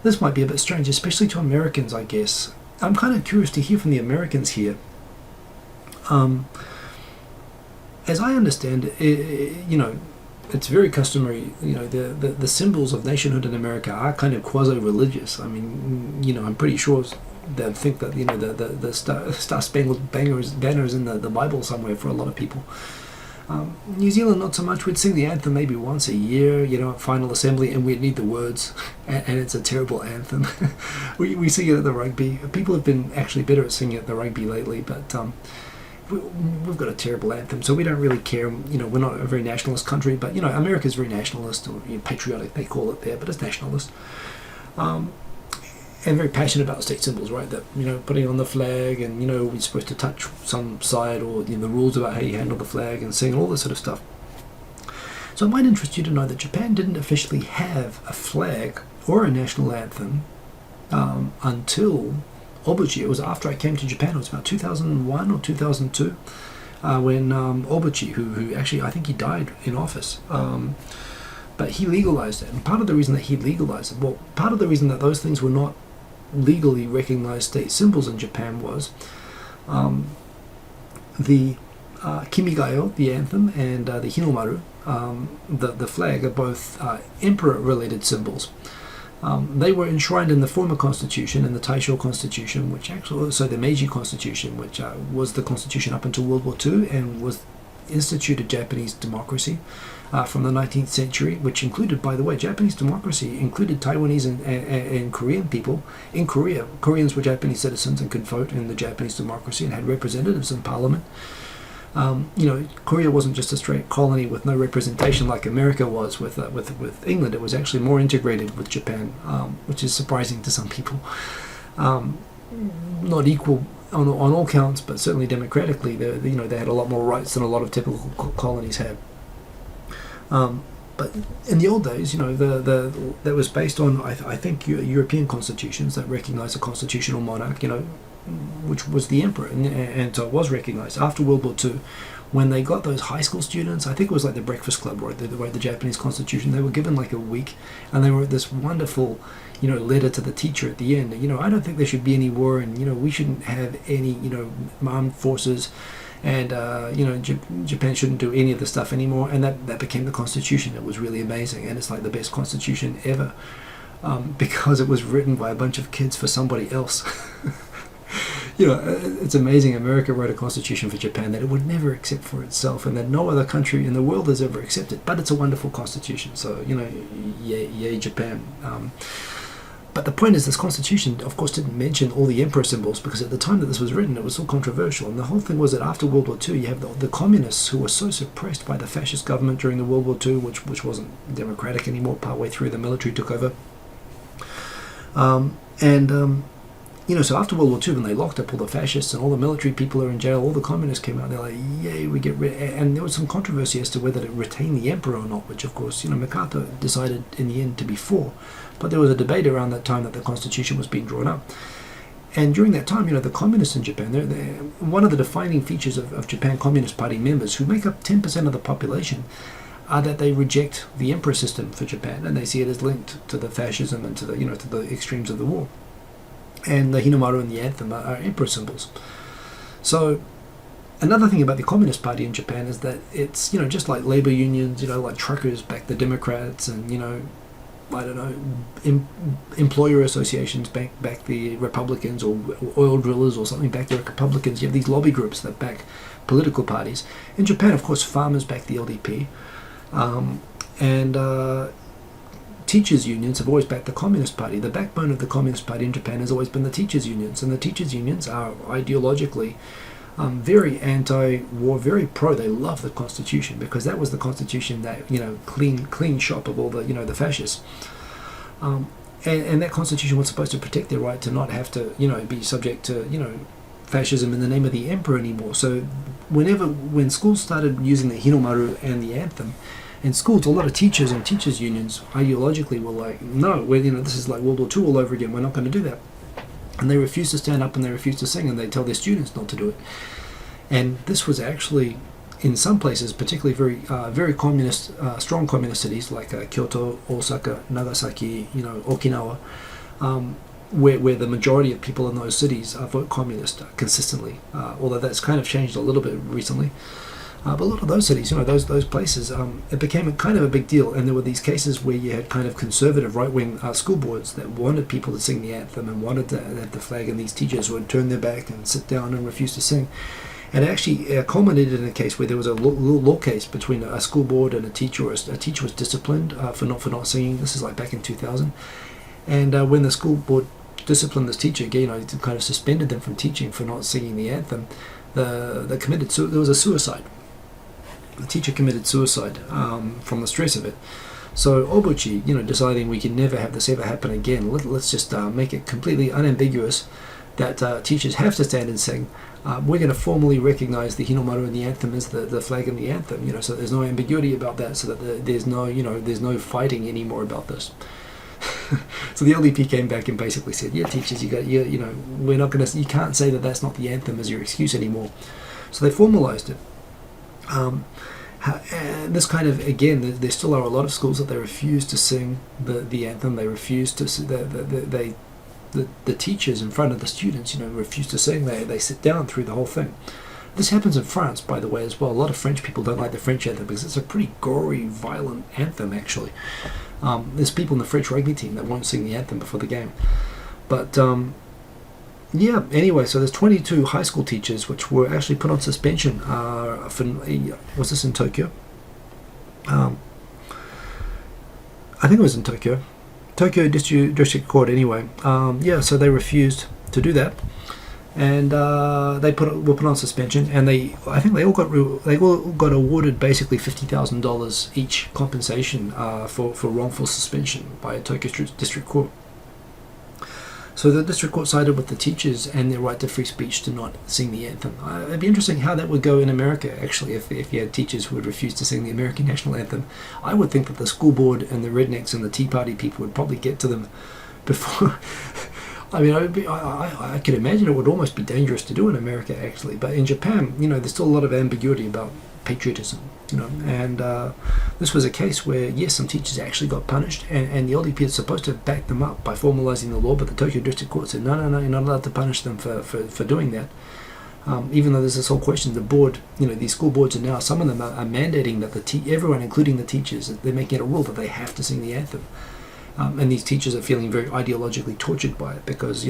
This might be a bit strange, especially to Americans, I guess. I'm kind of curious to hear from the Americans here. As I understand it, it's very customary. The symbols of nationhood in America are kind of quasi-religious. I mean, I'm pretty sure they think that the Star Spangled Banner is in the Bible somewhere for a lot of people. New Zealand, not so much. We'd sing the anthem maybe once a year, at final assembly, and we'd need the words, and it's a terrible anthem. we sing it at the rugby. People have been actually better at singing at the rugby lately, but we've got a terrible anthem, so we don't really care. We're not a very nationalist country, but America's very nationalist, or patriotic, they call it there, but it's nationalist. And very passionate about state symbols, right? That, putting on the flag, and, we're supposed to touch some side, or the rules about how you handle the flag and sing, all this sort of stuff. So it might interest you to know that Japan didn't officially have a flag or a national anthem until Obuchi. It was after I came to Japan. It was about 2001 or 2002 when Obuchi, who actually, I think he died in office, but he legalized it. And part of the reason that he legalized it, part of the reason that those things were not legally recognized state symbols in Japan was the Kimigayo, the anthem, and the Hinomaru, the flag, are both emperor-related symbols. They were enshrined in the former constitution, in the Taisho constitution, which actually, so the Meiji constitution, which was the constitution up until World War II and was instituted Japanese democracy from the 19th century, which included, by the way, Japanese democracy included Taiwanese and Korean people. In Korea, Koreans were Japanese citizens and could vote in the Japanese democracy and had representatives in parliament. Korea wasn't just a straight colony with no representation like America was with England. It was actually more integrated with Japan, which is surprising to some people. Not equal on all counts, but certainly democratically, they had a lot more rights than a lot of typical colonies had. But in the old days, that was based on, I think, European constitutions that recognized a constitutional monarch, which was the emperor, and so it was recognized after World War II. When they got those high school students, I think it was like the Breakfast Club, right? They wrote the Japanese Constitution. They were given like a week, and they wrote this wonderful, letter to the teacher at the end. I don't think there should be any war, and we shouldn't have any, armed forces, and Japan shouldn't do any of the stuff anymore. And that became the Constitution. It was really amazing, and it's like the best Constitution ever, because it was written by a bunch of kids for somebody else. It's amazing. America wrote a constitution for Japan that it would never accept for itself, and that no other country in the world has ever accepted. But it's a wonderful constitution. So, yay Japan. But the point is, this constitution, of course, didn't mention all the emperor symbols, because at the time that this was written, it was so controversial. And the whole thing was that after World War II, you have the communists who were so suppressed by the fascist government during the World War II, which wasn't democratic anymore. Partway through, the military took over. So after World War II, when they locked up all the fascists and all the military people are in jail, all the communists came out and they're like, yay, we get rid. And there was some controversy as to whether to retain the emperor or not, which of course, MacArthur decided in the end to be for. But there was a debate around that time that the constitution was being drawn up. And during that time, the communists in Japan, they're one of the defining features of Japan Communist Party members, who make up 10% of the population, are that they reject the emperor system for Japan, and they see it as linked to the fascism and to the to the extremes of the war. And the Hinomaru and the anthem are emperor symbols. So another thing about the Communist Party in Japan is that it's just like labor unions, like truckers back the Democrats, and I don't know, employer associations back the Republicans, or oil drillers or something back the Republicans. You have these lobby groups that back political parties. In Japan, of course, farmers back the LDP, and teachers' unions have always backed the Communist Party. The backbone of the Communist Party in Japan has always been the teachers' unions, and the teachers' unions are ideologically very anti-war, very pro. They love the Constitution, because that was the Constitution that clean shop of all the the fascists. And that Constitution was supposed to protect their right to not have to be subject to fascism in the name of the emperor anymore. So when schools started using the Hinomaru and the anthem in schools, a lot of teachers and teachers unions ideologically were like, no, this is like World War II all over again. We're not going to do that. And they refused to stand up, and they refused to sing, and they tell their students not to do it. And this was actually, in some places, particularly very communist, strong communist cities like Kyoto, Osaka, Nagasaki, Okinawa, where the majority of people in those cities vote communist consistently. Although that's kind of changed a little bit recently. But a lot of those cities, those places, it became a kind of a big deal. And there were these cases where you had kind of conservative right-wing school boards that wanted people to sing the anthem and wanted to have the flag, and these teachers would turn their back and sit down and refuse to sing. And it actually culminated in a case where there was a law case between a school board and a teacher. A teacher was disciplined for not singing. This is like back in 2000. And when the school board disciplined this teacher, kind of suspended them from teaching for not singing the anthem, there was a suicide. The teacher committed suicide from the stress of it. So Obuchi, deciding we can never have this ever happen again, let's just make it completely unambiguous that teachers have to stand and sing. We're going to formally recognize the Hinomaru and the anthem as the flag and the anthem, so there's no ambiguity about that, so that there's no fighting anymore about this. So the LDP came back and basically said, yeah, teachers, we're not going to, you can't say that that's not the anthem as your excuse anymore. So they formalized it. And this kind of, again, there still are a lot of schools that they refuse to sing the anthem. They refuse to the teachers in front of the students, refuse to sing. They sit down through the whole thing. This happens in France, by the way, as well. A lot of French people don't like the French anthem because it's a pretty gory, violent anthem, actually. There's people in the French rugby team that won't sing the anthem before the game. But yeah, anyway, so there's 22 high school teachers which were actually put on suspension. Was this in Tokyo? I think it was in Tokyo. Tokyo District Court, anyway. So they refused to do that, and were put on suspension. And I think they all got awarded basically $50,000 each compensation for wrongful suspension by a Tokyo District Court. So the district court sided with the teachers and their right to free speech to not sing the anthem. It'd be interesting how that would go in America, actually, if you had teachers who would refuse to sing the American national anthem. I would think that the school board and the rednecks and the Tea Party people would probably get to them before. I mean, I could imagine it would almost be dangerous to do in America, actually. But in Japan, there's still a lot of ambiguity about patriotism, and this was a case where, yes, some teachers actually got punished, and the LDP is supposed to back them up by formalizing the law, but the Tokyo District Court said, no, you're not allowed to punish them for doing that. Even though there's this whole question, the board, these school boards are now, some of them are mandating that everyone, including the teachers, they're making it a rule that they have to sing the anthem. And these teachers are feeling very ideologically tortured by it because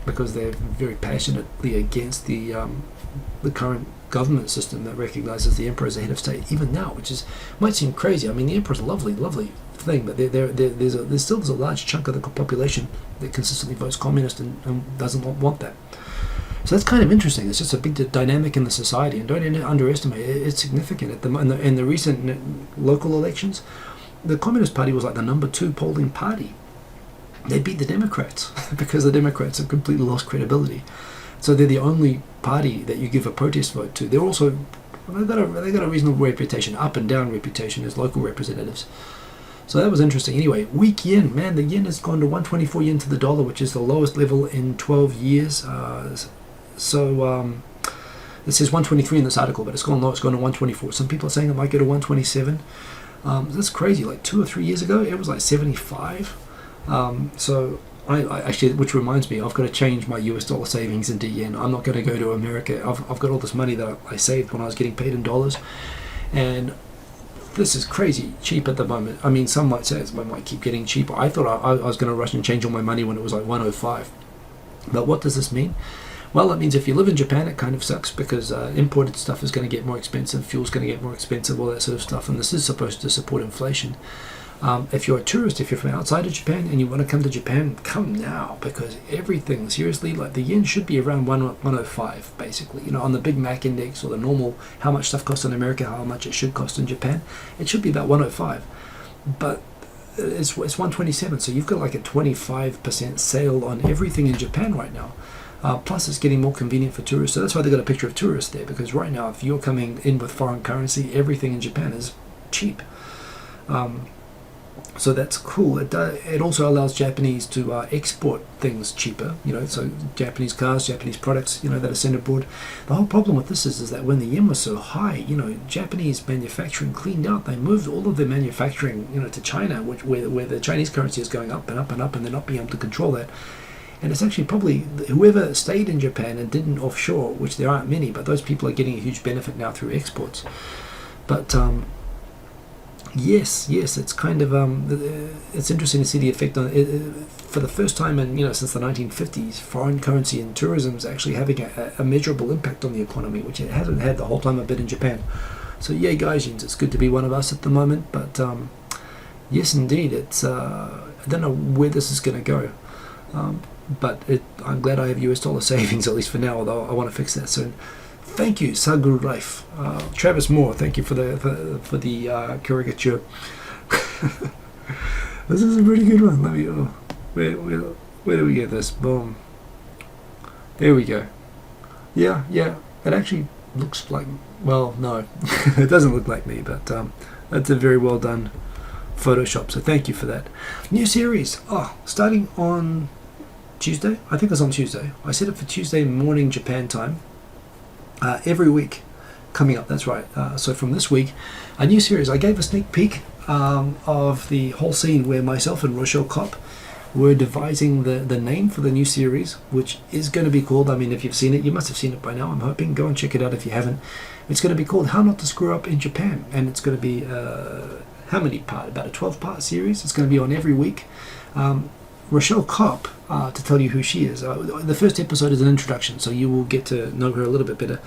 because they're very passionately against the current government system that recognizes the emperor as a head of state even now, which might seem crazy. I mean, the emperor's a lovely thing, but there's still a large chunk of the population that consistently votes communist and doesn't want that. So that's kind of interesting. It's just a big dynamic in the society, and don't underestimate it. It's significant. In the recent local elections, the Communist Party was like the number 2 polling party. They beat the Democrats because the Democrats have completely lost credibility. So they're the only party that you give a protest vote to. They're also they got a reasonable reputation, up and down reputation as local representatives. So that was interesting. Anyway, weak yen, man. The yen has gone to 124 yen to the dollar, which is the lowest level in 12 years. It says 123 in this article, but it's gone low. It's gone to 124. Some people are saying it might go to 127. That's crazy. Like 2 or 3 years ago, it was like 75. So I actually, which reminds me, I've got to change my US dollar savings into yen. I'm not going to go to America. I've got all this money that I saved when I was getting paid in dollars, and this is crazy cheap at the moment. I mean, some might say it might keep getting cheaper. I thought I was going to rush and change all my money when it was like 105. But what does this mean? Well, it means if you live in Japan, it kind of sucks because imported stuff is going to get more expensive, fuel's going to get more expensive, all that sort of stuff, and this is supposed to support inflation. If you're a tourist, if you're from outside of Japan and you want to come to Japan, come now, because everything, seriously, like the yen should be around 105, basically. You know, on the Big Mac index or the normal, how much stuff costs in America, how much it should cost in Japan, it should be about 105. But it's 127, so you've got like a 25% sale on everything in Japan right now. Plus it's getting more convenient for tourists, so that's why they got a picture of tourists there, because right now if you're coming in with foreign currency, everything in Japan is cheap. So that's cool. It also allows Japanese to export things cheaper, you know, so Japanese cars, Japanese products, you know, that are sent abroad. The whole problem with this is that when the yen was so high, you know, Japanese manufacturing cleaned out. They moved all of their manufacturing, you know, to China, where the Chinese currency is going up and up and up, and they're not being able to control that. And it's actually probably whoever stayed in Japan and didn't offshore, which there aren't many, but those people are getting a huge benefit now through exports. But yes, it's kind of it's interesting to see the effect on it. For the first time in, you know, since the 1950s, foreign currency and tourism is actually having a measurable impact on the economy, which it hasn't had the whole time I've been in Japan. So yay, Gaijins, it's good to be one of us at the moment. But yes, indeed, it's I don't know where this is going to go. But I'm glad I have US dollar savings, at least for now, although I want to fix that soon. Thank you, Sagu Life. Travis Moore, thank you for the caricature. This is a pretty good one. Let me, where do we get this? Boom. There we go. Yeah, it actually looks like, well, no, it doesn't look like me, but that's a very well done Photoshop, so thank you for that. New series, starting on Tuesday. I think it's on Tuesday. I set it for Tuesday morning Japan time. Every week coming up, that's right. So from this week, a new series. I gave a sneak peek of the whole scene where myself and Rochelle Kopp were devising the name for the new series, which is going to be called, I mean, if you've seen it, you must have seen it by now, I'm hoping. Go and check it out if you haven't. It's going to be called How Not to Screw Up in Japan, and it's going to be how many part? About a 12-part series. It's going to be on every week. Rochelle Kopp, to tell you who she is. The first episode is an introduction, so you will get to know her a little bit better.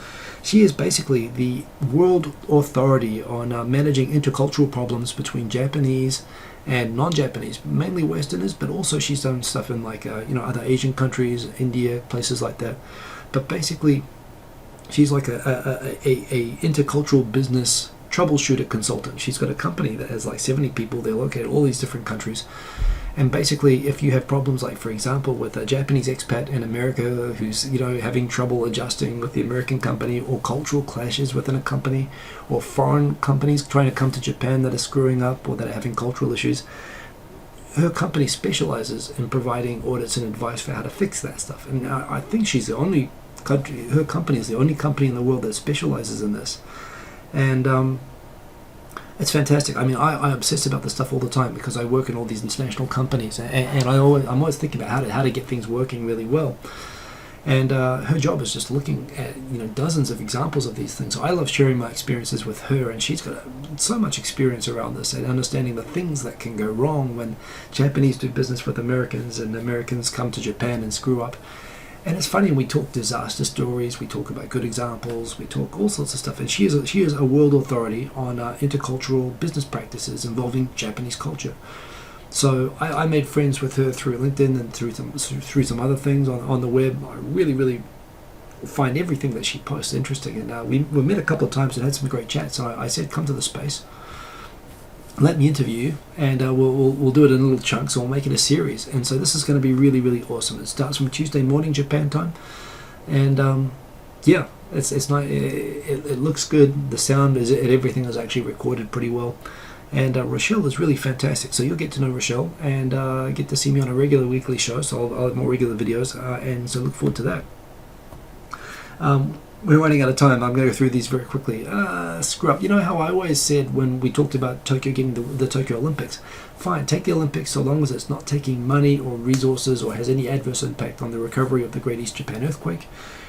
She is basically the world authority on managing intercultural problems between Japanese and non-Japanese, mainly Westerners, but also she's done stuff in like other Asian countries, India, places like that. But basically, she's like a intercultural business troubleshooter consultant. She's got a company that has like 70 people. They're located in all these different countries. And basically, if you have problems like, for example, with a Japanese expat in America who's, you know, having trouble adjusting with the American company, or cultural clashes within a company, or foreign companies trying to come to Japan that are screwing up or that are having cultural issues, her company specializes in providing audits and advice for how to fix that stuff. And I think she's the only country, her company is the only company in the world that specializes in this. And it's fantastic. I mean, I obsess about this stuff all the time because I work in all these international companies, and I'm always thinking about how to get things working really well. And her job is just looking at, you know, dozens of examples of these things. So I love sharing my experiences with her, and she's got so much experience around this and understanding the things that can go wrong when Japanese do business with Americans and Americans come to Japan and screw up. And it's funny, we talk disaster stories, we talk about good examples, we talk all sorts of stuff. And she is a world authority on intercultural business practices involving Japanese culture. So I made friends with her through LinkedIn and through some other things on the web. I really find everything that she posts interesting. And we met a couple of times and had some great chats. So I said, come to the space, let me interview you, and we'll do it in little chunks, and we'll make it a series. And so this is going to be really awesome. It starts from Tuesday morning Japan time, and yeah, it's nice. It looks good. The sound is everything is actually recorded pretty well, and Rochelle is really fantastic. So you'll get to know Rochelle and get to see me on a regular weekly show. So I'll have more regular videos, and so look forward to that. We're running out of time. I'm going to go through these very quickly. Screw up. You know how I always said when we talked about Tokyo getting the Tokyo Olympics, fine, take the Olympics so long as it's not taking money or resources or has any adverse impact on the recovery of the Great East Japan earthquake,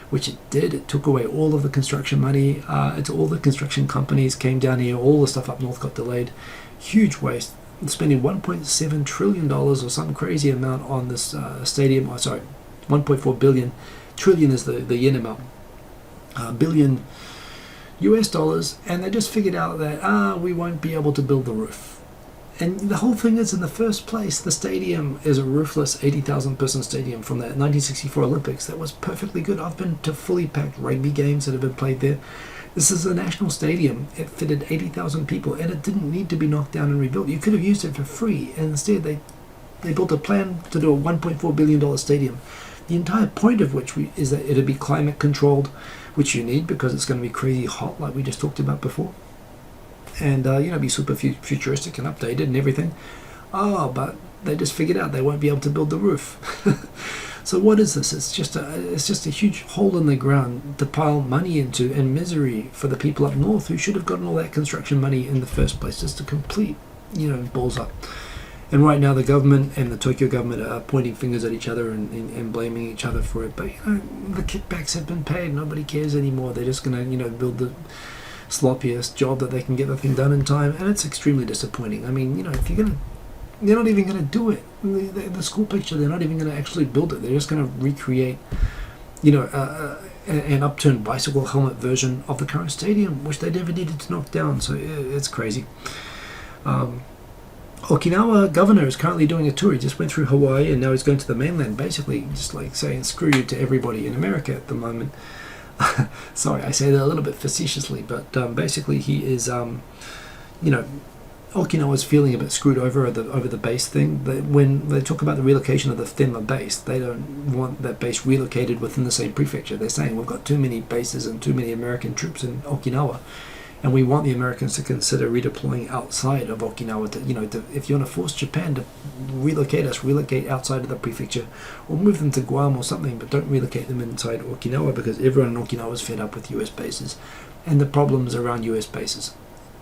which it did. It took away all of the construction money. It's all the construction companies came down here. All the stuff up north got delayed. Huge waste. Spending $1.7 trillion or some crazy amount on this stadium. Oh, sorry, 1.4 billion. Trillion is the yen amount. Billion US dollars, and they just figured out that we won't be able to build the roof. And the whole thing is, in the first place, the stadium is a roofless 80,000 person stadium from the 1964 Olympics that was perfectly good. I've been to fully packed rugby games that have been played there. This is a national stadium. It fitted 80,000 people, and it didn't need to be knocked down and rebuilt. You could have used it for free, and instead they built a plan to do a $1.4 billion stadium. The entire point of which is that it'll be climate controlled, which you need because it's going to be crazy hot like we just talked about before, and be super futuristic and updated and everything. But they just figured out they won't be able to build the roof. So what is this? It's just a huge hole in the ground to pile money into, and misery for the people up north who should have gotten all that construction money in the first place. Just a complete balls up. And right now the government and the Tokyo government are pointing fingers at each other and blaming each other for it. But the kickbacks have been paid. Nobody cares anymore. They're just going to build the sloppiest job that they can get the thing done in time. And it's extremely disappointing. I mean, if you're going to... They're not even going to do it. The school picture, they're not even going to actually build it. They're just going to recreate, an upturned bicycle helmet version of the current stadium, which they never needed to knock down. So it's crazy. Okinawa governor is currently doing a tour. He just went through Hawaii and now he's going to the mainland, basically just like saying screw you to everybody in America at the moment. Sorry, I say that a little bit facetiously, but basically he is, Okinawa's feeling a bit screwed over the base thing. When they talk about the relocation of the Tenma base, they don't want that base relocated within the same prefecture. They're saying we've got too many bases and too many American troops in Okinawa. And we want the Americans to consider redeploying outside of Okinawa. If you want to force Japan to relocate outside of the prefecture, or move them to Guam or something, but don't relocate them inside Okinawa, because everyone in Okinawa is fed up with US bases and the problems around US bases,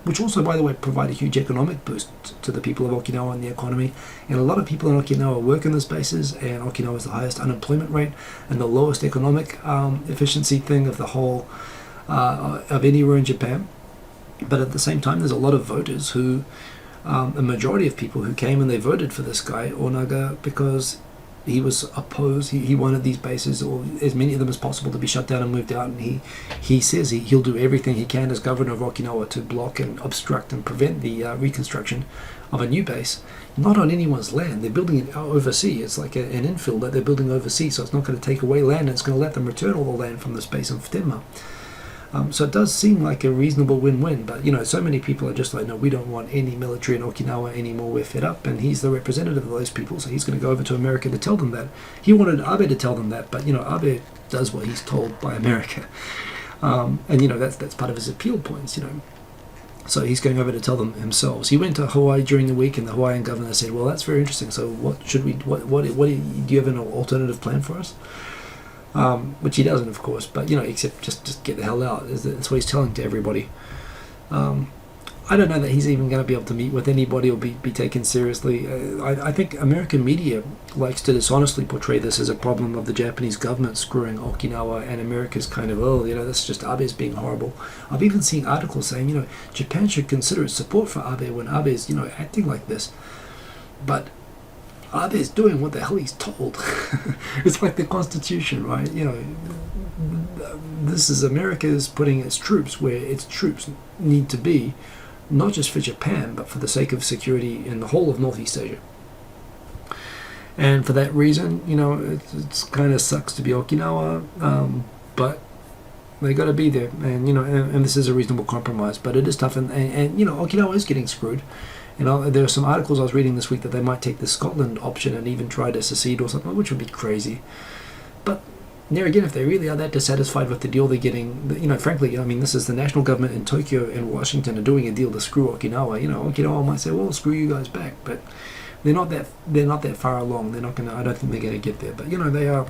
which also, by the way, provide a huge economic boost to the people of Okinawa and the economy. And a lot of people in Okinawa work in those bases, and Okinawa is the highest unemployment rate and the lowest economic efficiency thing of the whole of anywhere in Japan. But at the same time, there's a lot of voters who, a majority of people who came and they voted for this guy, Onaga, because he was opposed. He wanted these bases, or as many of them as possible, to be shut down and moved out. And he says he'll do everything he can as governor of Okinawa to block and obstruct and prevent the reconstruction of a new base, not on anyone's land. They're building it overseas. It's like an infill that they're building overseas, so it's not going to take away land. It's going to let them return all the land from the space of Tenma. So it does seem like a reasonable win-win, but so many people are just like, no, we don't want any military in Okinawa anymore, we're fed up. And he's the representative of those people, so he's going to go over to America to tell them that. He wanted Abe to tell them that, but Abe does what he's told by America, and that's part of his appeal points. So he's going over to tell them himself. So he went to Hawaii during the week, and the Hawaiian governor said, well, that's very interesting, so what should we, what do you have an alternative plan for us? Which he doesn't, of course, but except just get the hell out. That's what he's telling to everybody. I don't know that he's even going to be able to meet with anybody or be taken seriously. I think American media likes to dishonestly portray this as a problem of the Japanese government screwing Okinawa, and America's kind of, that's just Abe's being horrible. I've even seen articles saying, Japan should consider its support for Abe when Abe's, acting like this. But Abe's doing what the hell he's told. It's like the Constitution, right? You know, this is America's putting its troops where its troops need to be, not just for Japan, but for the sake of security in the whole of Northeast Asia. And for that reason, you know, it's kind of sucks to be Okinawa, but they got to be there. And, you know, and this is a reasonable compromise, but it is tough. And you know, Okinawa is getting screwed. You know, there are some articles I was reading this week that they might take the Scotland option and even try to secede or something, which would be crazy. But there again, if they really are that dissatisfied with the deal they're getting, you know, frankly, I mean, this is the national government in Tokyo and Washington are doing a deal to screw Okinawa. You know, Okinawa might say, well, screw you guys back, but they're not that far along. They're not gonna. I don't think they're gonna get there. But you know, they are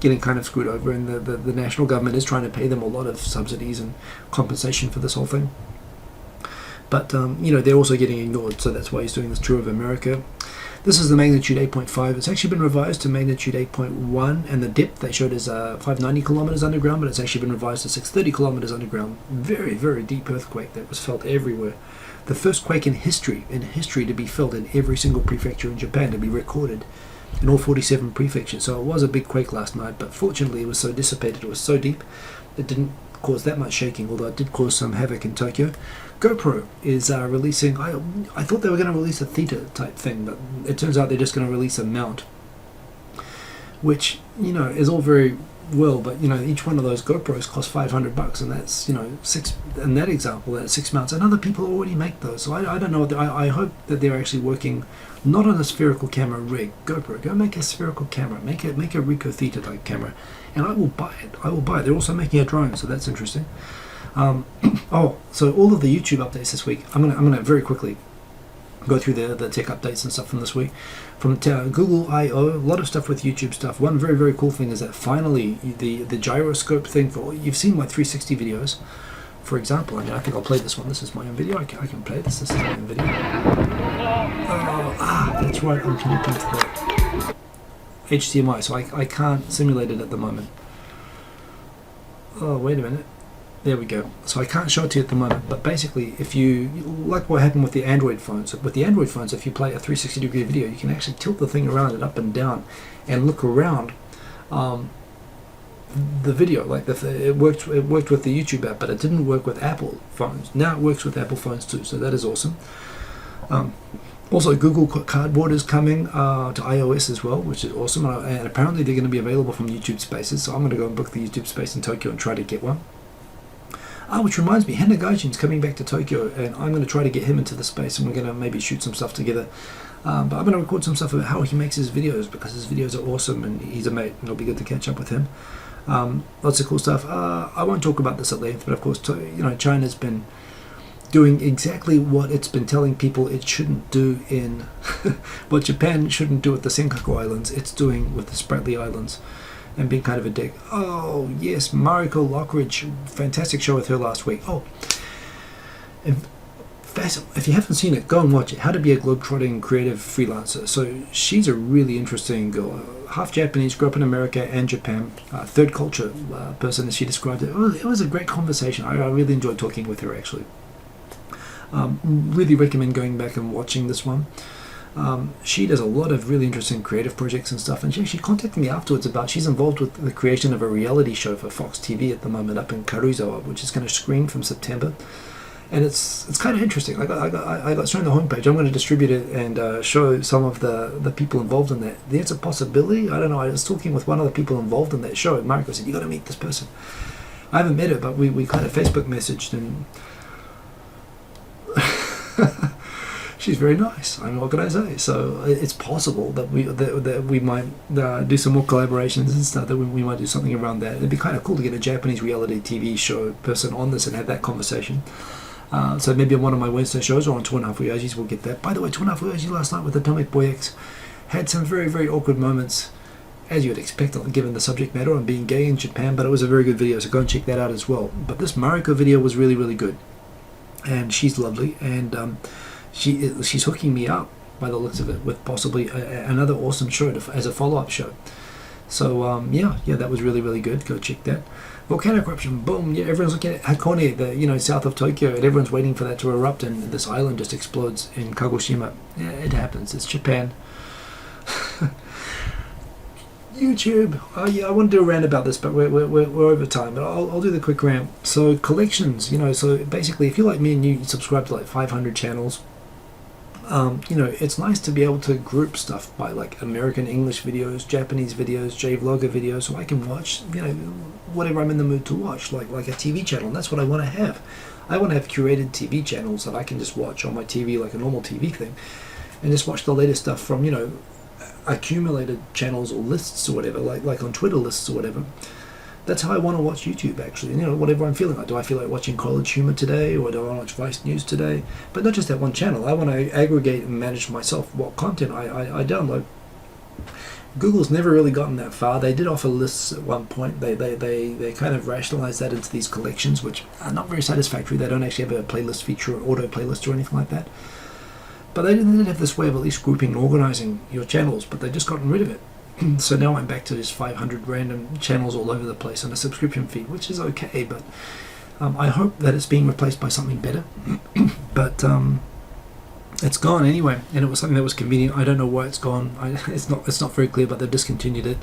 getting kind of screwed over, and the national government is trying to pay them a lot of subsidies and compensation for this whole thing. But you know, they're also getting ignored, so that's why he's doing this tour of America. This is the magnitude 8.5. It's actually been revised to magnitude 8.1, and the depth they showed is 590 kilometers underground, but it's actually been revised to 630 kilometers underground. Very, very deep earthquake that was felt everywhere. The first quake in history to be felt in every single prefecture in Japan, to be recorded in all 47 prefectures. So it was a big quake last night, but fortunately it was so dissipated, it was so deep, it didn't cause that much shaking, although it did cause some havoc in Tokyo. GoPro is releasing, I thought they were going to release a theta type thing, but it turns out they're just going to release a mount, which, you know, is all very well, but you know, each one of those GoPros costs $500, and that's, you know, in that example, that's 6 mounts, and other people already make those. So I don't know. I hope that they're actually working not on a spherical camera rig. GoPro, go make a spherical camera, make a Ricoh Theta type camera, and I will buy it. They're also making a drone, so that's interesting. So all of the YouTube updates this week, I'm gonna very quickly go through the tech updates and stuff from this week. From Google I/O, a lot of stuff with YouTube stuff. One very, very cool thing is that finally the gyroscope thing, for you've seen my 360 videos, for example. I mean, I think I'll play this one. This is my own video. I can play this. This is my own video. That's right. I'm connecting to the HDMI, so I can't simulate it at the moment. Oh, wait a minute. There we go. So I can't show it to you at the moment, but basically, if you, like what happened with the Android phones, if you play a 360 degree video, you can actually tilt the thing around it up and down and look around the video. Like it worked with the YouTube app, but it didn't work with Apple phones. Now it works with Apple phones too, so that is awesome. Also, Google Cardboard is coming to iOS as well, which is awesome, and apparently they're going to be available from YouTube Spaces, so I'm going to go and book the YouTube Space in Tokyo and try to get one. Which reminds me, Gaijin's coming back to Tokyo, and I'm going to try to get him into the space, and we're going to maybe shoot some stuff together. But I'm going to record some stuff about how he makes his videos, because his videos are awesome, and he's a mate, and it'll be good to catch up with him. Lots of cool stuff. I won't talk about this at length, but of course, you know, China's been doing exactly what it's been telling people it shouldn't do in what Japan shouldn't do with the Senkaku Islands. It's doing with the Spratly Islands, and being kind of a dick. Oh yes, Mariko Lockridge, fantastic show with her last week. If you haven't seen it, go and watch it. How to be a globetrotting creative freelancer. So she's a really interesting girl, half Japanese, grew up in America and Japan, third culture person as she described it. It was a great conversation. I really enjoyed talking with her actually. Really recommend going back and watching this one. She does a lot of really interesting creative projects and stuff, and she contacted me afterwards about she's involved with the creation of a reality show for Fox TV at the moment up in Karuizawa, which is going to screen from September, and it's kind of interesting. I got shown the homepage. I'm going to distribute it and show some of the people involved in that. There's a possibility. I don't know. I was talking with one of the people involved in that show, and Marco said, "You got to meet this person." I haven't met her, but we kind of Facebook messaged, and she's very nice. I mean, what can I say? So it's possible that we might do some more collaborations and stuff. That we might do something around that. It'd be kind of cool to get a Japanese reality TV show person on this and have that conversation. So maybe on one of my Wednesday shows or on 2.5 Oyajis we'll get that. By the way, 2.5 Oyajis last night with Atomic Boy X had some very, very awkward moments, as you would expect given the subject matter on being gay in Japan, but it was a very good video, so go and check that out as well. But this Mariko video was really, really good, and she's lovely, and she's hooking me up by the looks of it with possibly another awesome show as a follow-up show. So yeah, that was really, really good. Go check that. Volcano eruption, boom! Yeah, everyone's looking at Hakone, south of Tokyo, and everyone's waiting for that to erupt, and this island just explodes in Kagoshima. Yeah, it happens. It's Japan. YouTube. Yeah, I want to do a rant about this, but we're over time. But I'll do the quick rant. So collections, so basically, if you're like me and you subscribe to like 500 channels, it's nice to be able to group stuff by like American English videos, Japanese videos, J-Vlogger videos, so I can watch, whatever I'm in the mood to watch, like a TV channel. And that's what I want to have. I want to have curated TV channels that I can just watch on my TV like a normal TV thing, and just watch the latest stuff from, accumulated channels or lists or whatever, like on Twitter lists or whatever. That's how I want to watch YouTube, actually. Whatever I'm feeling like. Do I feel like watching college humor today, or do I want to watch Vice News today? But not just that one channel. I want to aggregate and manage myself what content I download. Google's never really gotten that far. They did offer lists at one point. They kind of rationalized that into these collections, which are not very satisfactory. They don't actually have a playlist feature or auto playlist or anything like that. But they didn't have this way of at least grouping and organizing your channels, but they've just gotten rid of it. So now I'm back to just 500 random channels all over the place on a subscription feed, which is okay, but I hope that it's being replaced by something better. But it's gone anyway, and it was something that was convenient. I don't know why it's gone. It's not very clear, but they've discontinued it.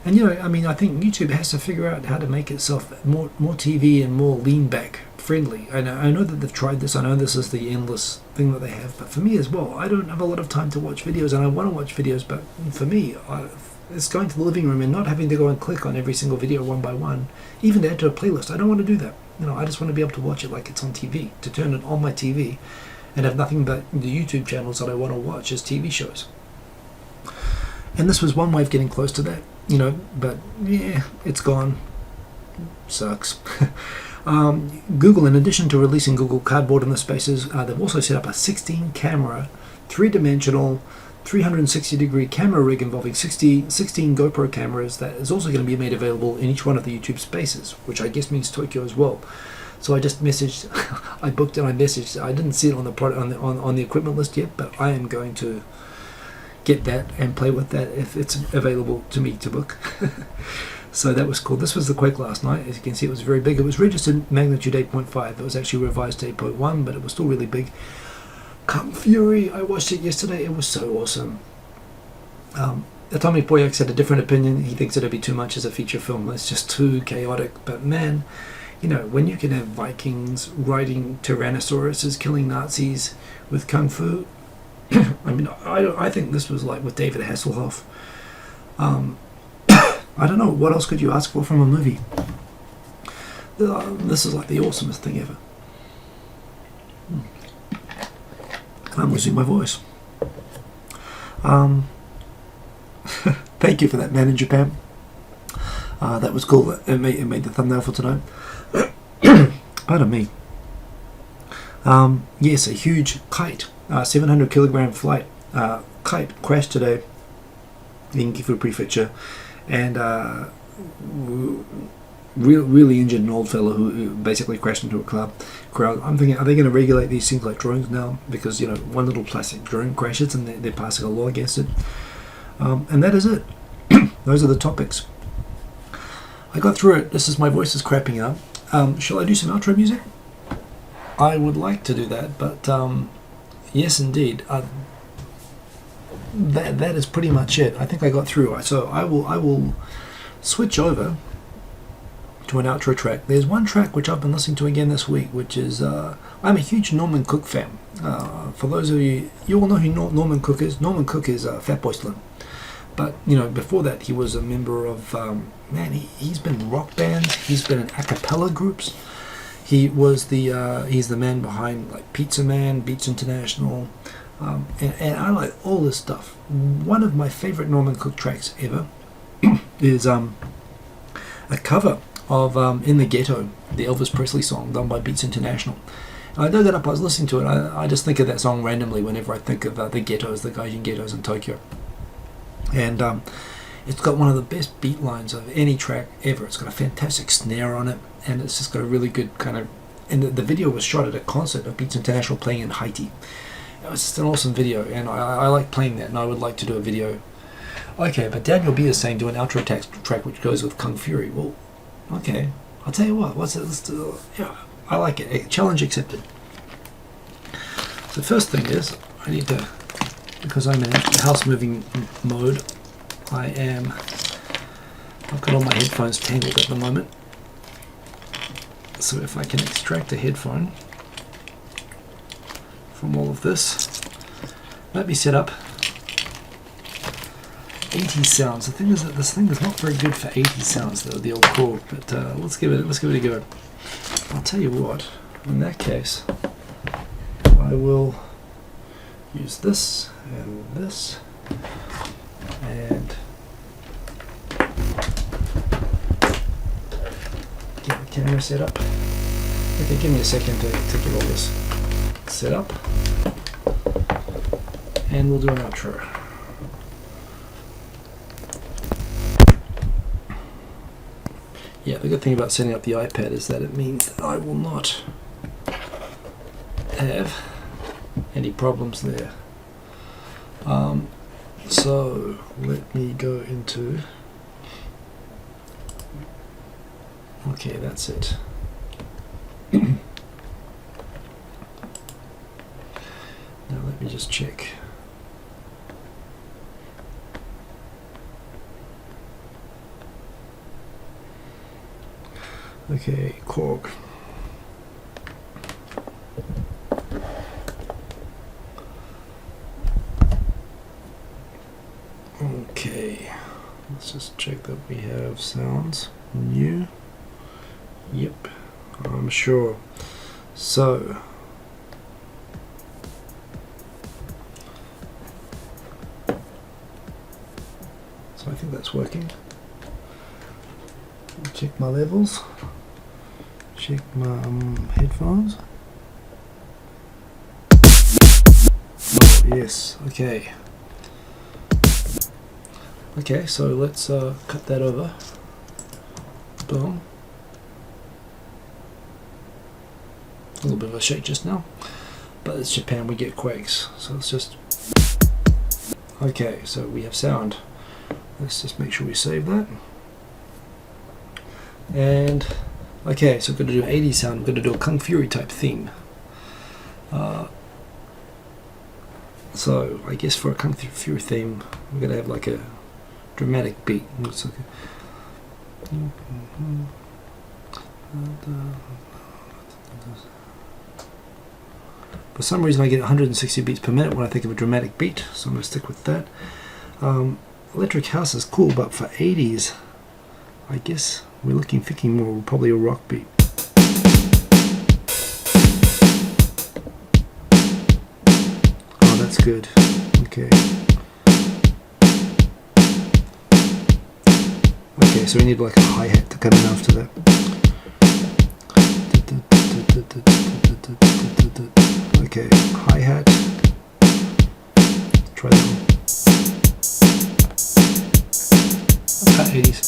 And I think YouTube has to figure out how to make itself more TV and more lean back friendly. I know that they've tried this. I know this is the endless thing that they have, but for me as well, I don't have a lot of time to watch videos, and I want to watch videos, but for me, it's going to the living room and not having to go and click on every single video one by one, even to add to a playlist. I don't want to do that. I just want to be able to watch it like it's on TV, to turn it on my TV and have nothing but the YouTube channels that I want to watch as TV shows. And this was one way of getting close to that, but yeah, it's gone. Sucks. Google, in addition to releasing Google Cardboard in the Spaces, they've also set up a 16-camera, 3-dimensional, 360-degree camera rig involving 16 GoPro cameras that is also going to be made available in each one of the YouTube Spaces, which I guess means Tokyo as well. So I just messaged, I booked and I messaged. I didn't see it on the product on the equipment list yet, but I am going to get that and play with that if it's available to me to book. So that was cool. This was the quake last night. As you can see, it was very big. It was registered magnitude 8.5. It was actually revised to 8.1, but it was still really big. Kung Fury, I watched it yesterday. It was so awesome. Atomic Boyax had a different opinion. He thinks it'd be too much as a feature film. It's just too chaotic. But man, when you can have Vikings riding Tyrannosauruses, killing Nazis with Kung Fu, I think this was like with David Hasselhoff. I don't know, what else could you ask for from a movie? This is like the awesomest thing ever. I'm losing my voice. Thank you for that, man in Japan. That was cool. It made the thumbnail for tonight. Pardon me. Yes, a huge kite, 700 kilogram flight kite crashed today in Gifu Prefecture, and really injured an old fellow who basically crashed into a crowd. I'm thinking, are they going to regulate these things like drones now? Because one little plastic drone crashes and they're passing a law against it. And that is it. Those are the topics. I got through it. My voice is crapping out. Shall I do some outro music? I would like to do that, but yes, indeed. That is pretty much it. I think I got through. So I will switch over to an outro track. There's one track which I've been listening to again this week, which is I'm a huge Norman Cook fan. For those of you all know who Norman Cook is. Norman Cook is Fatboy Slim. But before that, he was a member of he's been in rock bands. He's been in a cappella groups. He was he's the man behind like Pizza Man, Beats International, and I like all this stuff. One of my favorite Norman Cook tracks ever is a cover of In the Ghetto, the Elvis Presley song done by Beats International. And I dug it up. I was listening to it. I just think of that song randomly whenever I think of the ghettos, the Gaijin ghettos in Tokyo. And it's got one of the best beat lines of any track ever. It's got a fantastic snare on it, and it's just got a really good kind of... And the video was shot at a concert of Beats International playing in Haiti. It was just an awesome video, and I like playing that, and I would like to do a video. Okay, but Daniel B is saying do an outro track which goes with Kung Fury. Well, okay, I'll tell you what. Let's do, yeah, I like it. Challenge accepted. The first thing is I need to, because I'm in house moving mode, I've got all my headphones tangled at the moment. So if I can extract a headphone from all of this, let me set up 80 sounds. The thing is that this thing is not very good for 80 sounds, though, the old Korg, but let's give it a go. I'll tell you what, in that case, I will use this and this and get the camera set up. Okay, give me a second to get all this set up, and we'll do an outro. Yeah, the good thing about setting up the iPad is that it means that I will not have any problems there. So let me go into, okay, that's it. Now let me just check. Okay, Korg. Okay, let's just check that we have sounds. New. Yep, I'm sure. So, I think that's working. Check my levels. Check my headphones. Oh, yes, okay. Okay, so let's cut that over. Boom. A little bit of a shake just now, but it's Japan, we get quakes, so let's just... Okay, so we have sound. Let's just make sure we save that. And okay, so I'm going to do 80 sound. I'm going to do a Kung Fury type theme. So I guess for a Kung Fury theme, we're going to have like a dramatic beat. Looks like for some reason I get 160 beats per minute when I think of a dramatic beat, so I'm going to stick with that. Electric house is cool, but for 80s, I guess we're thinking more probably a rock beat. Oh, that's good. Okay. Okay, so we need like a hi-hat to come in after that. Okay, hi-hat. Try that one. Cut 80s.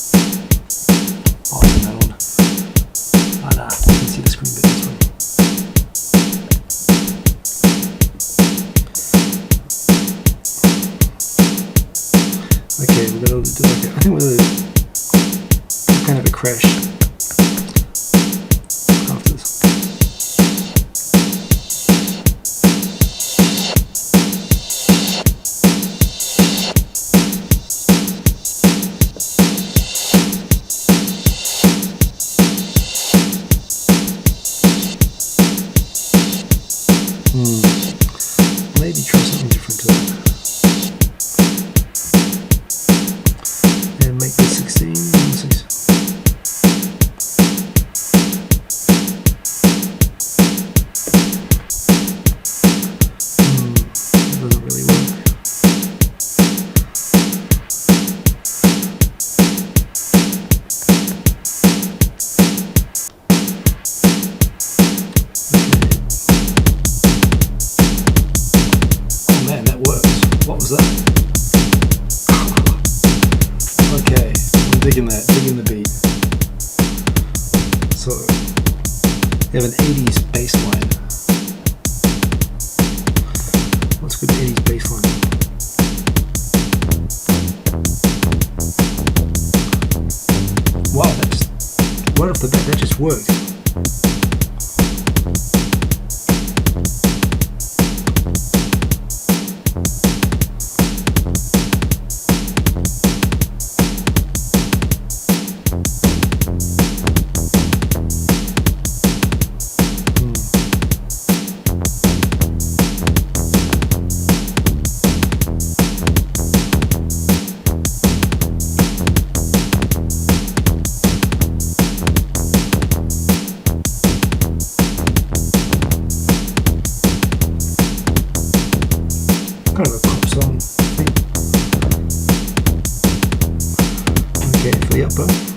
Oh, that one. Ah, nah, you can see the screen bit this way. Okay, we're gonna do like I think we're gonna do kind of a crash after this. Maybe try something different to that. And make this 16. That doesn't really work. What was that? Okay, I'm digging that, digging the beat. So, we have an 80s bass line. Let's go to 80s bass line. Wow, that just, right off the bat, that just worked. Okay, for the upper.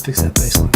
Fix that bass line.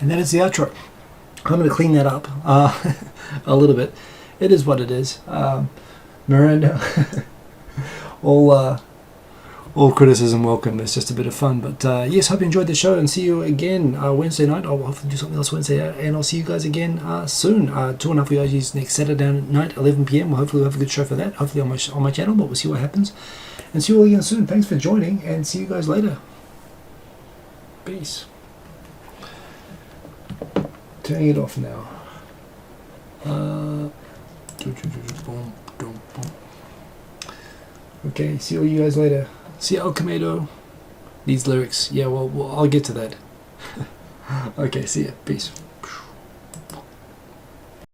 And that is the outro. I'm going to clean that up a little bit. It is what it is. Miranda, all criticism welcome. It's just a bit of fun. But yes, hope you enjoyed the show and see you again Wednesday night. I'll hopefully do something else Wednesday, and I'll see you guys again soon. 2.5 Oyajis next Saturday night, 11 p.m. Well, hopefully we'll have a good show for that. Hopefully on my channel, but we'll see what happens. And see you all again soon. Thanks for joining, and see you guys later. Peace. Turning it off now. Okay, see all you guys later. See ya, Okinawa. These lyrics. Yeah, well, I'll get to that. Okay, see ya. Peace.